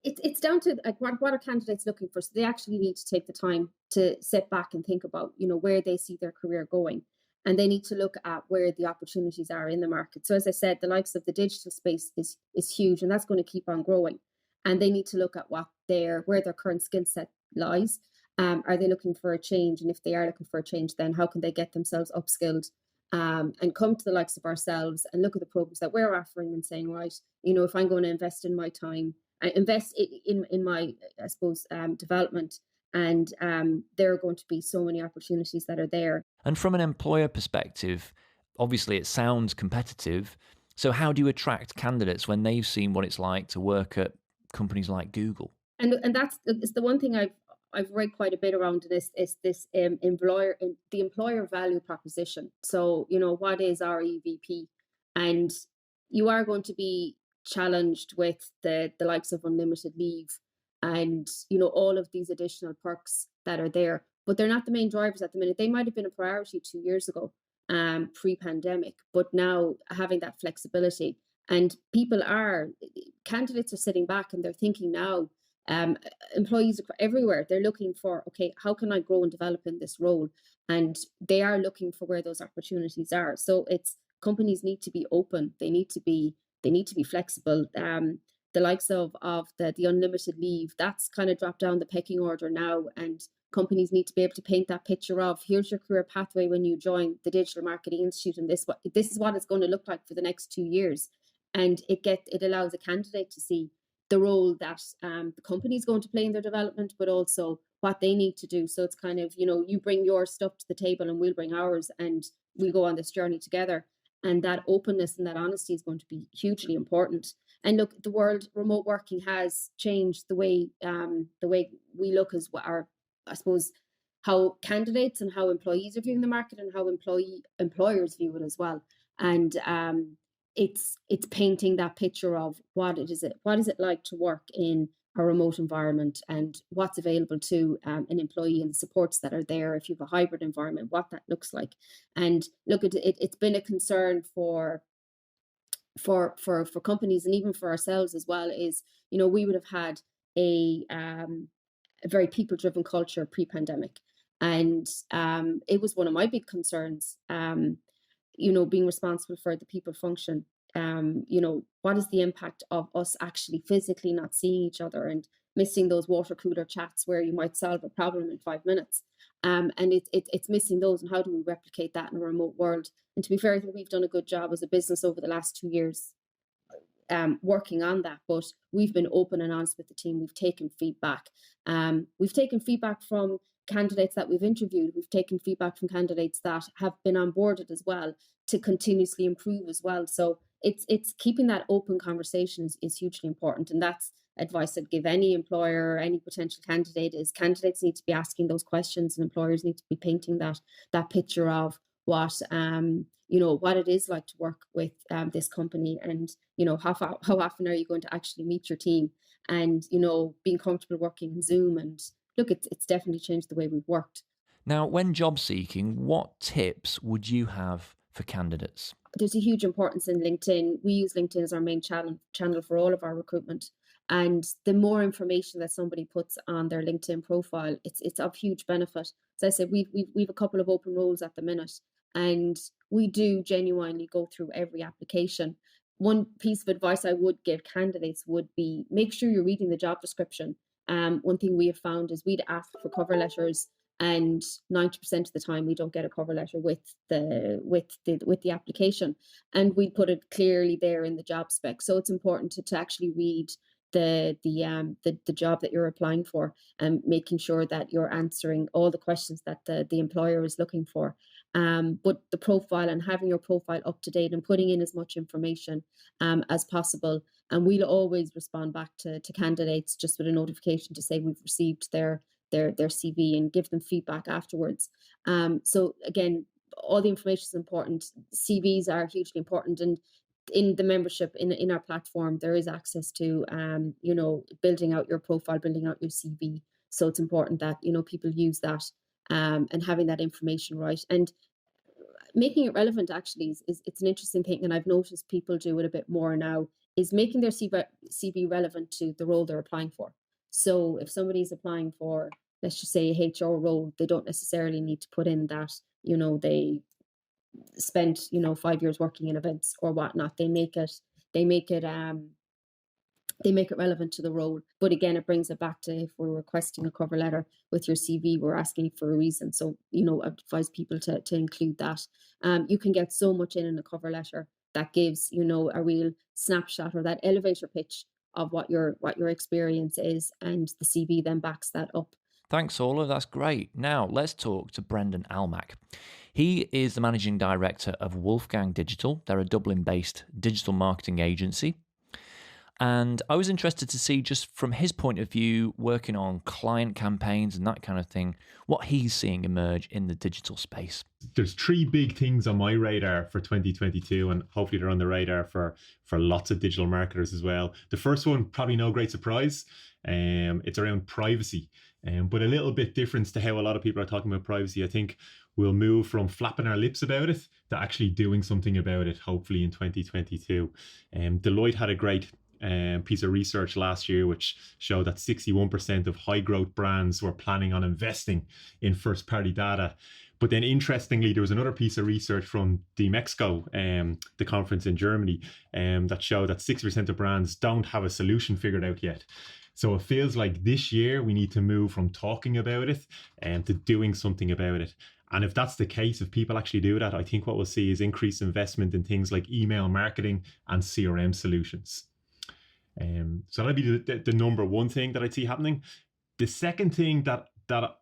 it's down to like what are candidates looking for. So they actually need to take the time to sit back and think about, where they see their career going. And they need to look at where the opportunities are in the market. So as I said, the likes of the digital space is huge, and that's going to keep on growing. And they need to look at where their current skill set lies. Are they looking for a change? And if they are looking for a change, then how can they get themselves upskilled and come to the likes of ourselves and look at the programs that we're offering and saying, right, if I'm going to invest in my time, invest in my, I suppose, development, and there are going to be so many opportunities that are there. And from an employer perspective, obviously it sounds competitive. So how do you attract candidates when they've seen what it's like to work at companies like Google? And it's the one thing I've read quite a bit around this is this the employer value proposition. So, what is our EVP? And you are going to be challenged with the likes of unlimited leave and, all of these additional perks that are there, but they're not the main drivers at the minute. They might have been a priority 2 years ago, pre-pandemic, but now having that flexibility, and candidates are sitting back and they're thinking now, employees everywhere, they're looking for, okay, how can I grow and develop in this role? And they are looking for where those opportunities are. So companies need to be open. They need to be flexible. The likes of the unlimited leave, that's kind of dropped down the pecking order now, and companies need to be able to paint that picture of, here's your career pathway when you join the Digital Marketing Institute, and this is what it's going to look like for the next 2 years. And it allows a candidate to see the role that the company is going to play in their development, but also what they need to do. So it's kind of, you bring your stuff to the table and we'll bring ours, and we'll go on this journey together. And that openness and that honesty is going to be hugely important. And look, the world remote working has changed the way we look as our, I suppose, how candidates and how employees are viewing the market and how employers view it as well. And it's painting that picture of what is it like to work in a remote environment and what's available to an employee and the supports that are there if you have a hybrid environment, what that looks like. And look, it's been a concern for companies and even for ourselves as well, is, we would have had a very people-driven culture pre-pandemic. And it was one of my big concerns, being responsible for the people function. What is the impact of us actually physically not seeing each other and missing those water cooler chats where you might solve a problem in 5 minutes? And it's missing those. And how do we replicate that in a remote world? And to be fair, I think we've done a good job as a business over the last 2 years working on that, but we've been open and honest with the team. We've taken feedback. We've taken feedback from candidates that we've interviewed. We've taken feedback from candidates that have been onboarded as well to continuously improve as well. So it's keeping that open conversation is hugely important. And that's advice I'd give any employer or any potential candidate, is candidates need to be asking those questions and employers need to be painting that picture of what what it is like to work with this company, and how often are you going to actually meet your team, and being comfortable working in Zoom. And look, it's definitely changed the way we've worked. Now, when job seeking, what tips would you have for candidates? There's a huge importance in LinkedIn. We use LinkedIn as our main channel for all of our recruitment. And the more information that somebody puts on their LinkedIn profile, it's of huge benefit. As I said, we've a couple of open roles at the minute, and we do genuinely go through every application. One piece of advice I would give candidates would be, make sure you're reading the job description. One thing we have found is we'd ask for cover letters, and 90% of the time we don't get a cover letter with the application, and we put it clearly there in the job spec. So it's important to actually read the job that you're applying for, and making sure that you're answering all the questions that the employer is looking for. But the profile, and having your profile up to date and putting in as much information as possible. And we'll always respond back to candidates just with a notification to say we've received their CV, and give them feedback afterwards. So again, all the information is important. CVs are hugely important, and in the membership in our platform, there is access to building out your profile, building out your CV. So it's important that people use that and having that information right, and making it relevant. Actually, it's an interesting thing, and I've noticed people do it a bit more now, is making their CV relevant to the role they're applying for. So if somebody's applying for, let's just say, a HR role, they don't necessarily need to put in that they spent 5 years working in events or whatnot. They make it relevant to the role. But again, it brings it back to, if we're requesting a cover letter with your CV, we're asking for a reason. So I advise people to include that. You can get so much in a cover letter that gives a real snapshot, or that elevator pitch of what your experience is, and the CV then backs that up. Thanks, Orla. That's great. Now, let's talk to Brendan Almack. He is the managing director of Wolfgang Digital. They're a Dublin-based digital marketing agency. And I was interested to see, just from his point of view, working on client campaigns and that kind of thing, what he's seeing emerge in the digital space. There's 3 big things on my radar for 2022, and hopefully they're on the radar for lots of digital marketers as well. The first one, probably no great surprise, it's around privacy, but a little bit different to how a lot of people are talking about privacy. I think we'll move from flapping our lips about it to actually doing something about it, hopefully in 2022. Deloitte had a great piece of research last year which showed that 61% of high growth brands were planning on investing in first party data. But then interestingly, there was another piece of research from DMIPRO, the conference in Germany, that showed that 60% of brands don't have a solution figured out yet. So it feels like this year we need to move from talking about it to doing something about it. And if that's the case, if people actually do that, I think what we'll see is increased investment in things like email marketing and CRM solutions. So that'd be the number one thing that I'd see happening. The second thing that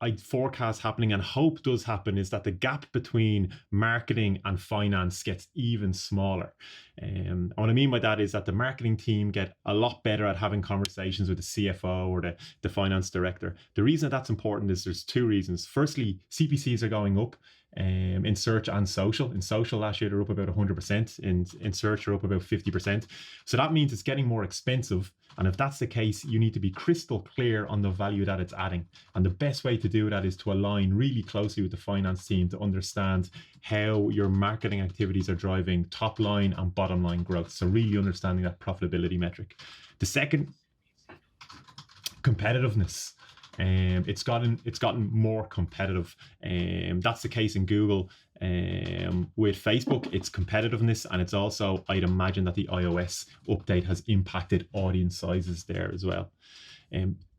I forecast happening and hope does happen is that the gap between marketing and finance gets even smaller. And what I mean by that is that the marketing team get a lot better at having conversations with the CFO or the finance director. The reason that's important is there's 2 reasons. Firstly, CPCs are going up. in search and social. In social last year, they're up about 100%. In search, they're up about 50%. So that means it's getting more expensive. And if that's the case, you need to be crystal clear on the value that it's adding. And the best way to do that is to align really closely with the finance team to understand how your marketing activities are driving top line and bottom line growth. So really understanding that profitability metric. The second, competitiveness. It's gotten more competitive. That's the case in Google. With Facebook, it's competitiveness, and it's also, I'd imagine that the iOS update has impacted audience sizes there as well.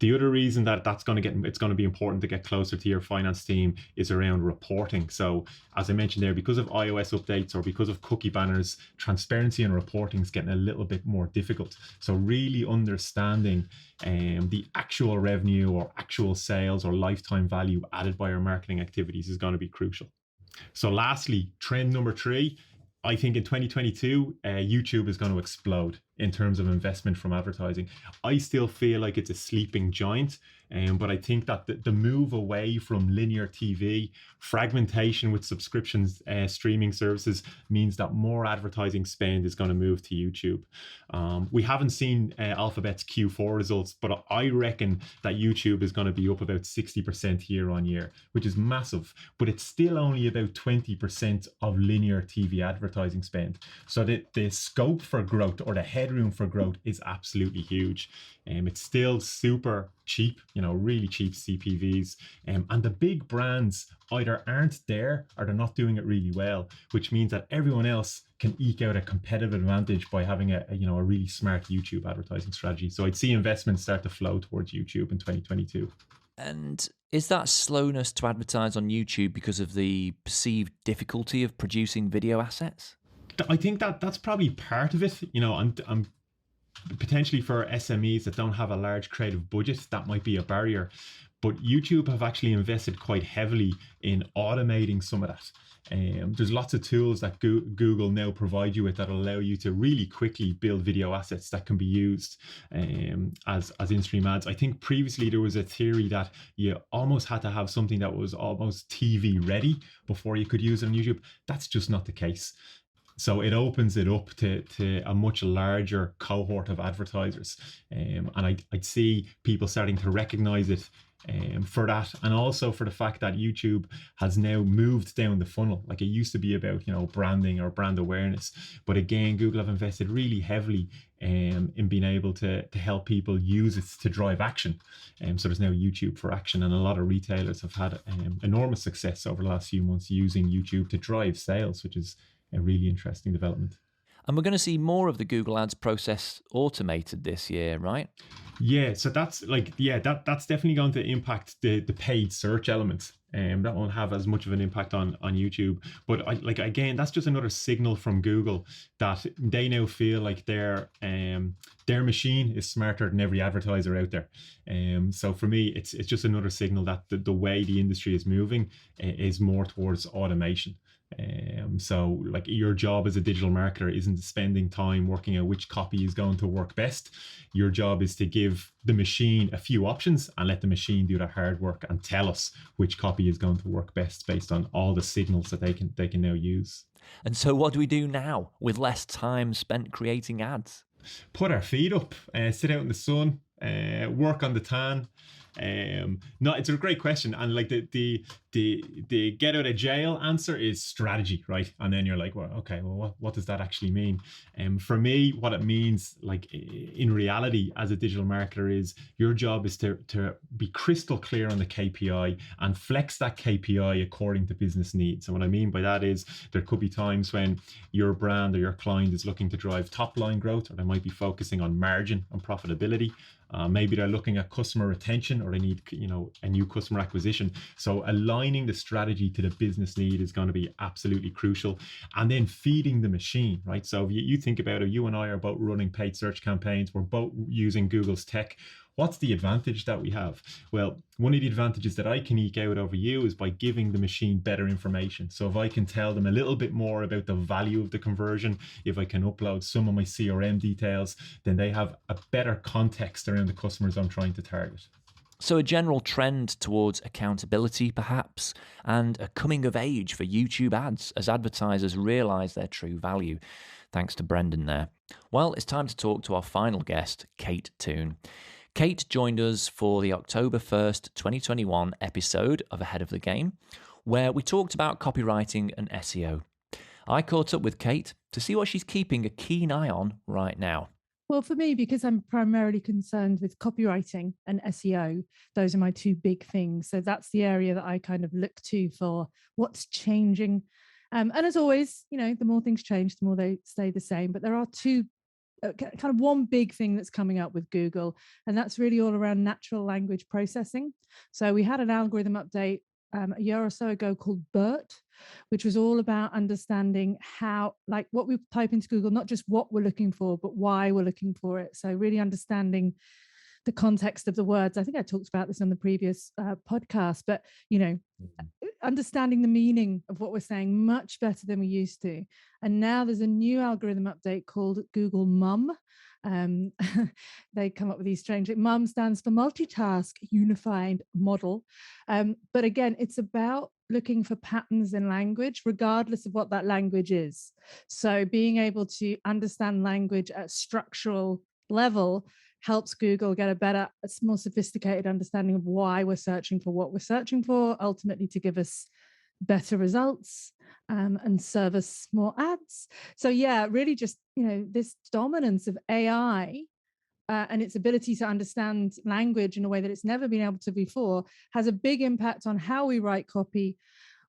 The other reason that it's going to be important to get closer to your finance team is around reporting. So as I mentioned there, because of iOS updates or because of cookie banners, transparency and reporting is getting a little bit more difficult. So really understanding the actual revenue or actual sales or lifetime value added by our marketing activities is going to be crucial. So lastly, trend number 3, I think in 2022, YouTube is going to explode in terms of investment from advertising. I still feel like it's a sleeping giant, but I think that the move away from linear TV, fragmentation with subscriptions, streaming services means that more advertising spend is going to move to YouTube. We haven't seen Alphabet's Q4 results, but I reckon that YouTube is going to be up about 60% year on year, which is massive, but it's still only about 20% of linear TV advertising spend. So the scope for growth or the headroom for growth is absolutely huge. It's still super cheap, really cheap CPVs. And the big brands either aren't there or they're not doing it really well, which means that everyone else can eke out a competitive advantage by having a really smart YouTube advertising strategy. So I'd see investments start to flow towards YouTube in 2022. And is that slowness to advertise on YouTube because of the perceived difficulty of producing video assets? I think that's probably part of it. I'm potentially for SMEs that don't have a large creative budget, that might be a barrier. But YouTube have actually invested quite heavily in automating some of that. There's lots of tools that Google now provide you with that allow you to really quickly build video assets that can be used as in-stream ads. I think previously there was a theory that you almost had to have something that was almost TV ready before you could use it on YouTube. That's just not the case. So it opens it up to a much larger cohort of advertisers. And I'd see people starting to recognize it for that, and also for the fact that YouTube has now moved down the funnel. Like it used to be about branding or brand awareness, but again Google have invested really heavily in being able to help people use it to drive action. So there's now YouTube for action, and a lot of retailers have had enormous success over the last few months using YouTube to drive sales, which is a really interesting development. And we're going to see more of the Google Ads process automated this year, right? Yeah, so that's definitely going to impact the paid search element. That won't have as much of an impact on YouTube. But again, that's just another signal from Google that they now feel like their machine is smarter than every advertiser out there. So for me, it's just another signal that the way the industry is moving is more towards automation. So like your job as a digital marketer isn't spending time working out which copy is going to work best. Your job is to give the machine a few options and let the machine do the hard work and tell us which copy is going to work best based on all the signals that they can now use. And so what do we do now with less time spent creating ads? Put our feet up, sit out in the sun, work on the tan. No, it's a great question, and like the get out of jail answer is strategy, right? And then you're like, well, okay, well, what does that actually mean? For me, what it means, like in reality, as a digital marketer, is your job is to be crystal clear on the KPI and flex that KPI according to business needs. And what I mean by that is there could be times when your brand or your client is looking to drive top line growth, or they might be focusing on margin and profitability. Maybe they're looking at customer retention, or they need a new customer acquisition. So aligning the strategy to the business need is going to be absolutely crucial. And then feeding the machine, right? So if you think about it, you and I are both running paid search campaigns. We're both using Google's tech. What's the advantage that we have? Well, one of the advantages that I can eke out over you is by giving the machine better information. So if I can tell them a little bit more about the value of the conversion, if I can upload some of my CRM details, then they have a better context around the customers I'm trying to target. So a general trend towards accountability, perhaps, and a coming of age for YouTube ads as advertisers realise their true value. Thanks to Brendan there. Well, it's time to talk to our final guest, Kate Toon. Kate joined us for the October 1st, 2021 episode of Ahead of the Game, where we talked about copywriting and SEO. I caught up with Kate to see what she's keeping a keen eye on right now. Well, for me, because I'm primarily concerned with copywriting and SEO, those are my two big things. So that's the area that I kind of look to for what's changing. And as always, the more things change, the more they stay the same. But there are two, kind of one big thing that's coming up with Google, and that's really all around natural language processing. So we had an algorithm update a year or so ago called BERT, which was all about understanding how, like what we type into Google, not just what we're looking for, but why we're looking for it. So really understanding the context of the words. I think I talked about this on the previous podcast, but, understanding the meaning of what we're saying much better than we used to. And now there's a new algorithm update called Google Mum. They come up with these strange, MUM stands for multitask unified model. But again, it's about looking for patterns in language, regardless of what that language is. So being able to understand language at structural level helps Google get a more sophisticated understanding of why we're searching for what we're searching for, ultimately to give us better results and serve us more ads. So yeah, really just, this dominance of AI and its ability to understand language in a way that it's never been able to before has a big impact on how we write copy,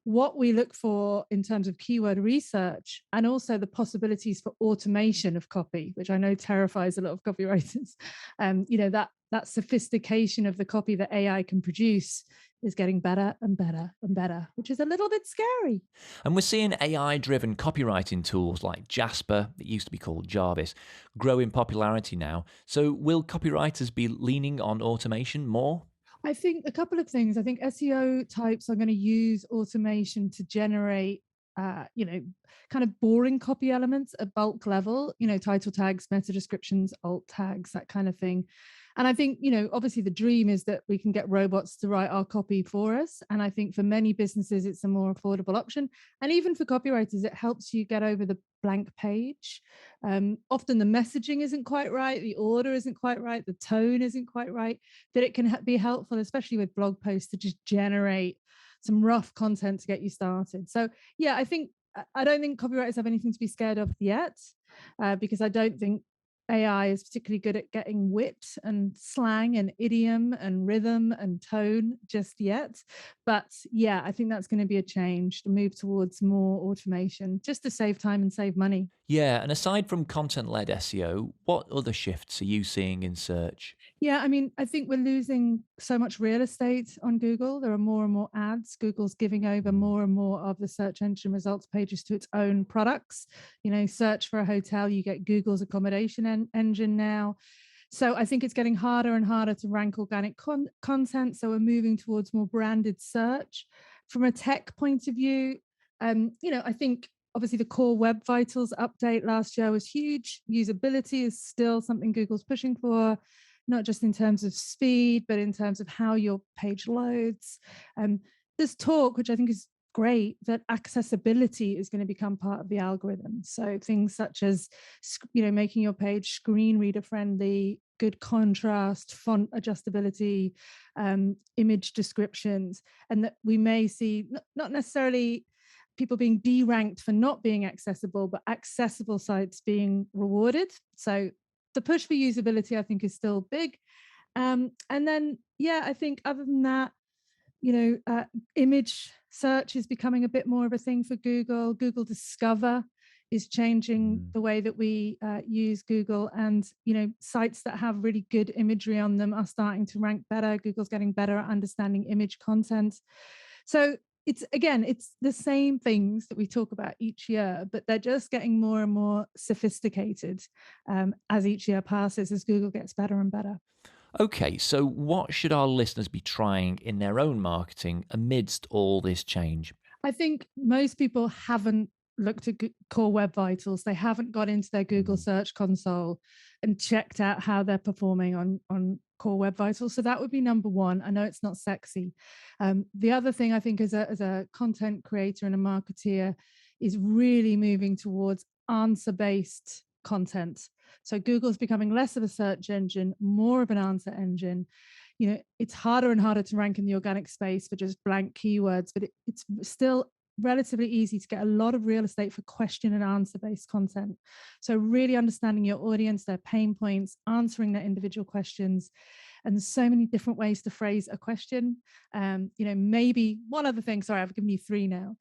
what we look for in terms of keyword research, and also the possibilities for automation of copy, which I know terrifies a lot of copywriters. That sophistication of the copy that AI can produce is getting better and better and better, which is a little bit scary. And we're seeing AI-driven copywriting tools like Jasper, that used to be called Jarvis, grow in popularity now. So will copywriters be leaning on automation more? I think a couple of things. I think SEO types are going to use automation to generate, kind of boring copy elements at bulk level, title tags, meta descriptions, alt tags, that kind of thing. And I think, obviously the dream is that we can get robots to write our copy for us. And I think for many businesses, it's a more affordable option. And even for copywriters, it helps you get over the blank page. Often the messaging isn't quite right, the order isn't quite right, the tone isn't quite right, that it can be helpful, especially with blog posts, to just generate some rough content to get you started. So yeah, I don't think copywriters have anything to be scared of yet, because I don't think AI is particularly good at getting wit and slang and idiom and rhythm and tone just yet. But yeah, I think that's going to be a change, to move towards more automation, just to save time and save money. Yeah, and aside from content-led SEO, what other shifts are you seeing in search? Yeah, I think we're losing so much real estate on Google. There are more and more ads. Google's giving over more and more of the search engine results pages to its own products. Search for a hotel, you get Google's accommodation engine now. So I think it's getting harder and harder to rank organic content. So we're moving towards more branded search. From a tech point of view, I think obviously the core Web Vitals update last year was huge. Usability is still something Google's pushing for, not just in terms of speed, but in terms of how your page loads. There's talk, which I think is great, that accessibility is going to become part of the algorithm. So things such as, making your page screen reader friendly, good contrast, font adjustability, image descriptions, and that we may see not necessarily people being deranked for not being accessible, but accessible sites being rewarded. So the push for usability, I think, is still big. And then, I think other than that, image search is becoming a bit more of a thing for Google. Google Discover is changing the way that we use Google, and sites that have really good imagery on them are starting to rank better. Google's getting better at understanding image content. So it's the same things that we talk about each year, but they're just getting more and more sophisticated as each year passes, as Google gets better and better. Okay, so what should our listeners be trying in their own marketing amidst all this change? I think most people haven't looked at core Web Vitals. They haven't got into their Google Search Console and checked out how they're performing on Core Web Vitals. So that would be number one. I know it's not sexy. The other thing I think as a content creator and a marketeer is really moving towards answer-based content. So Google's becoming less of a search engine, more of an answer engine. It's harder and harder to rank in the organic space for just blank keywords, but it's still relatively easy to get a lot of real estate for question and answer based content. So really understanding your audience, their pain points, answering their individual questions, and so many different ways to phrase a question. Maybe one other thing, sorry, I've given you three now,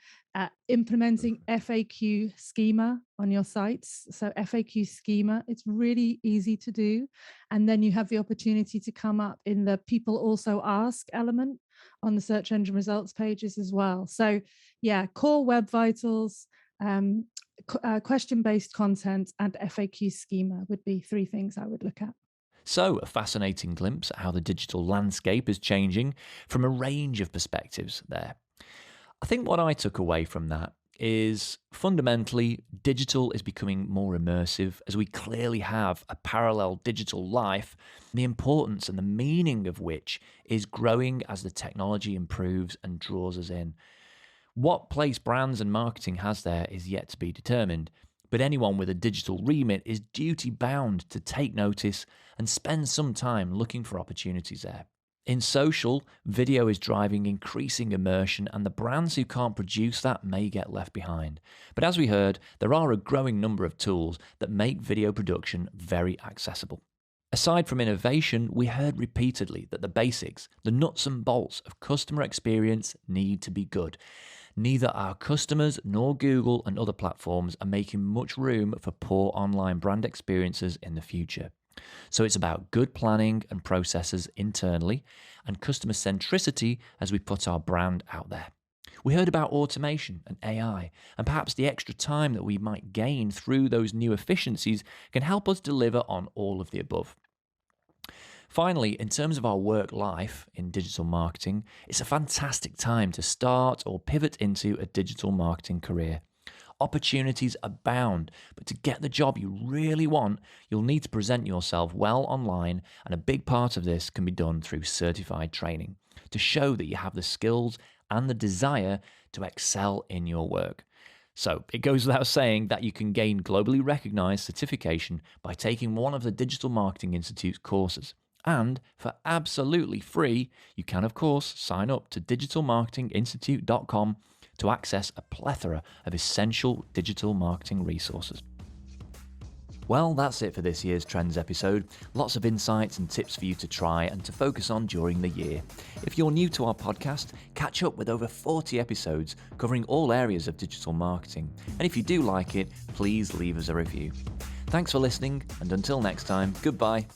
implementing FAQ schema on your sites. So FAQ schema, it's really easy to do. And then you have the opportunity to come up in the people also ask element on the search engine results pages as well. So yeah, core Web Vitals, question-based content, and FAQ schema would be three things I would look at. So, a fascinating glimpse at how the digital landscape is changing from a range of perspectives there. I think what I took away from that is fundamentally digital is becoming more immersive as we clearly have a parallel digital life, the importance and the meaning of which is growing as the technology improves and draws us in. What place brands and marketing has there is yet to be determined, but anyone with a digital remit is duty bound to take notice and spend some time looking for opportunities there. In social, video is driving increasing immersion, and the brands who can't produce that may get left behind. But as we heard, there are a growing number of tools that make video production very accessible. Aside from innovation, we heard repeatedly that the basics, the nuts and bolts of customer experience need to be good. Neither our customers nor Google and other platforms are making much room for poor online brand experiences in the future. So it's about good planning and processes internally and customer centricity as we put our brand out there. We heard about automation and AI, and perhaps the extra time that we might gain through those new efficiencies can help us deliver on all of the above. Finally, in terms of our work life in digital marketing, it's a fantastic time to start or pivot into a digital marketing career. Opportunities abound, but to get the job you really want, you'll need to present yourself well online, and a big part of this can be done through certified training to show that you have the skills and the desire to excel in your work. So it goes without saying that you can gain globally recognized certification by taking one of the Digital Marketing Institute's courses. And for absolutely free, you can, of course, sign up to digitalmarketinginstitute.com to access a plethora of essential digital marketing resources. Well, that's it for this year's Trends episode. Lots of insights and tips for you to try and to focus on during the year. If you're new to our podcast, catch up with over 40 episodes covering all areas of digital marketing. And if you do like it, please leave us a review. Thanks for listening, and until next time, goodbye.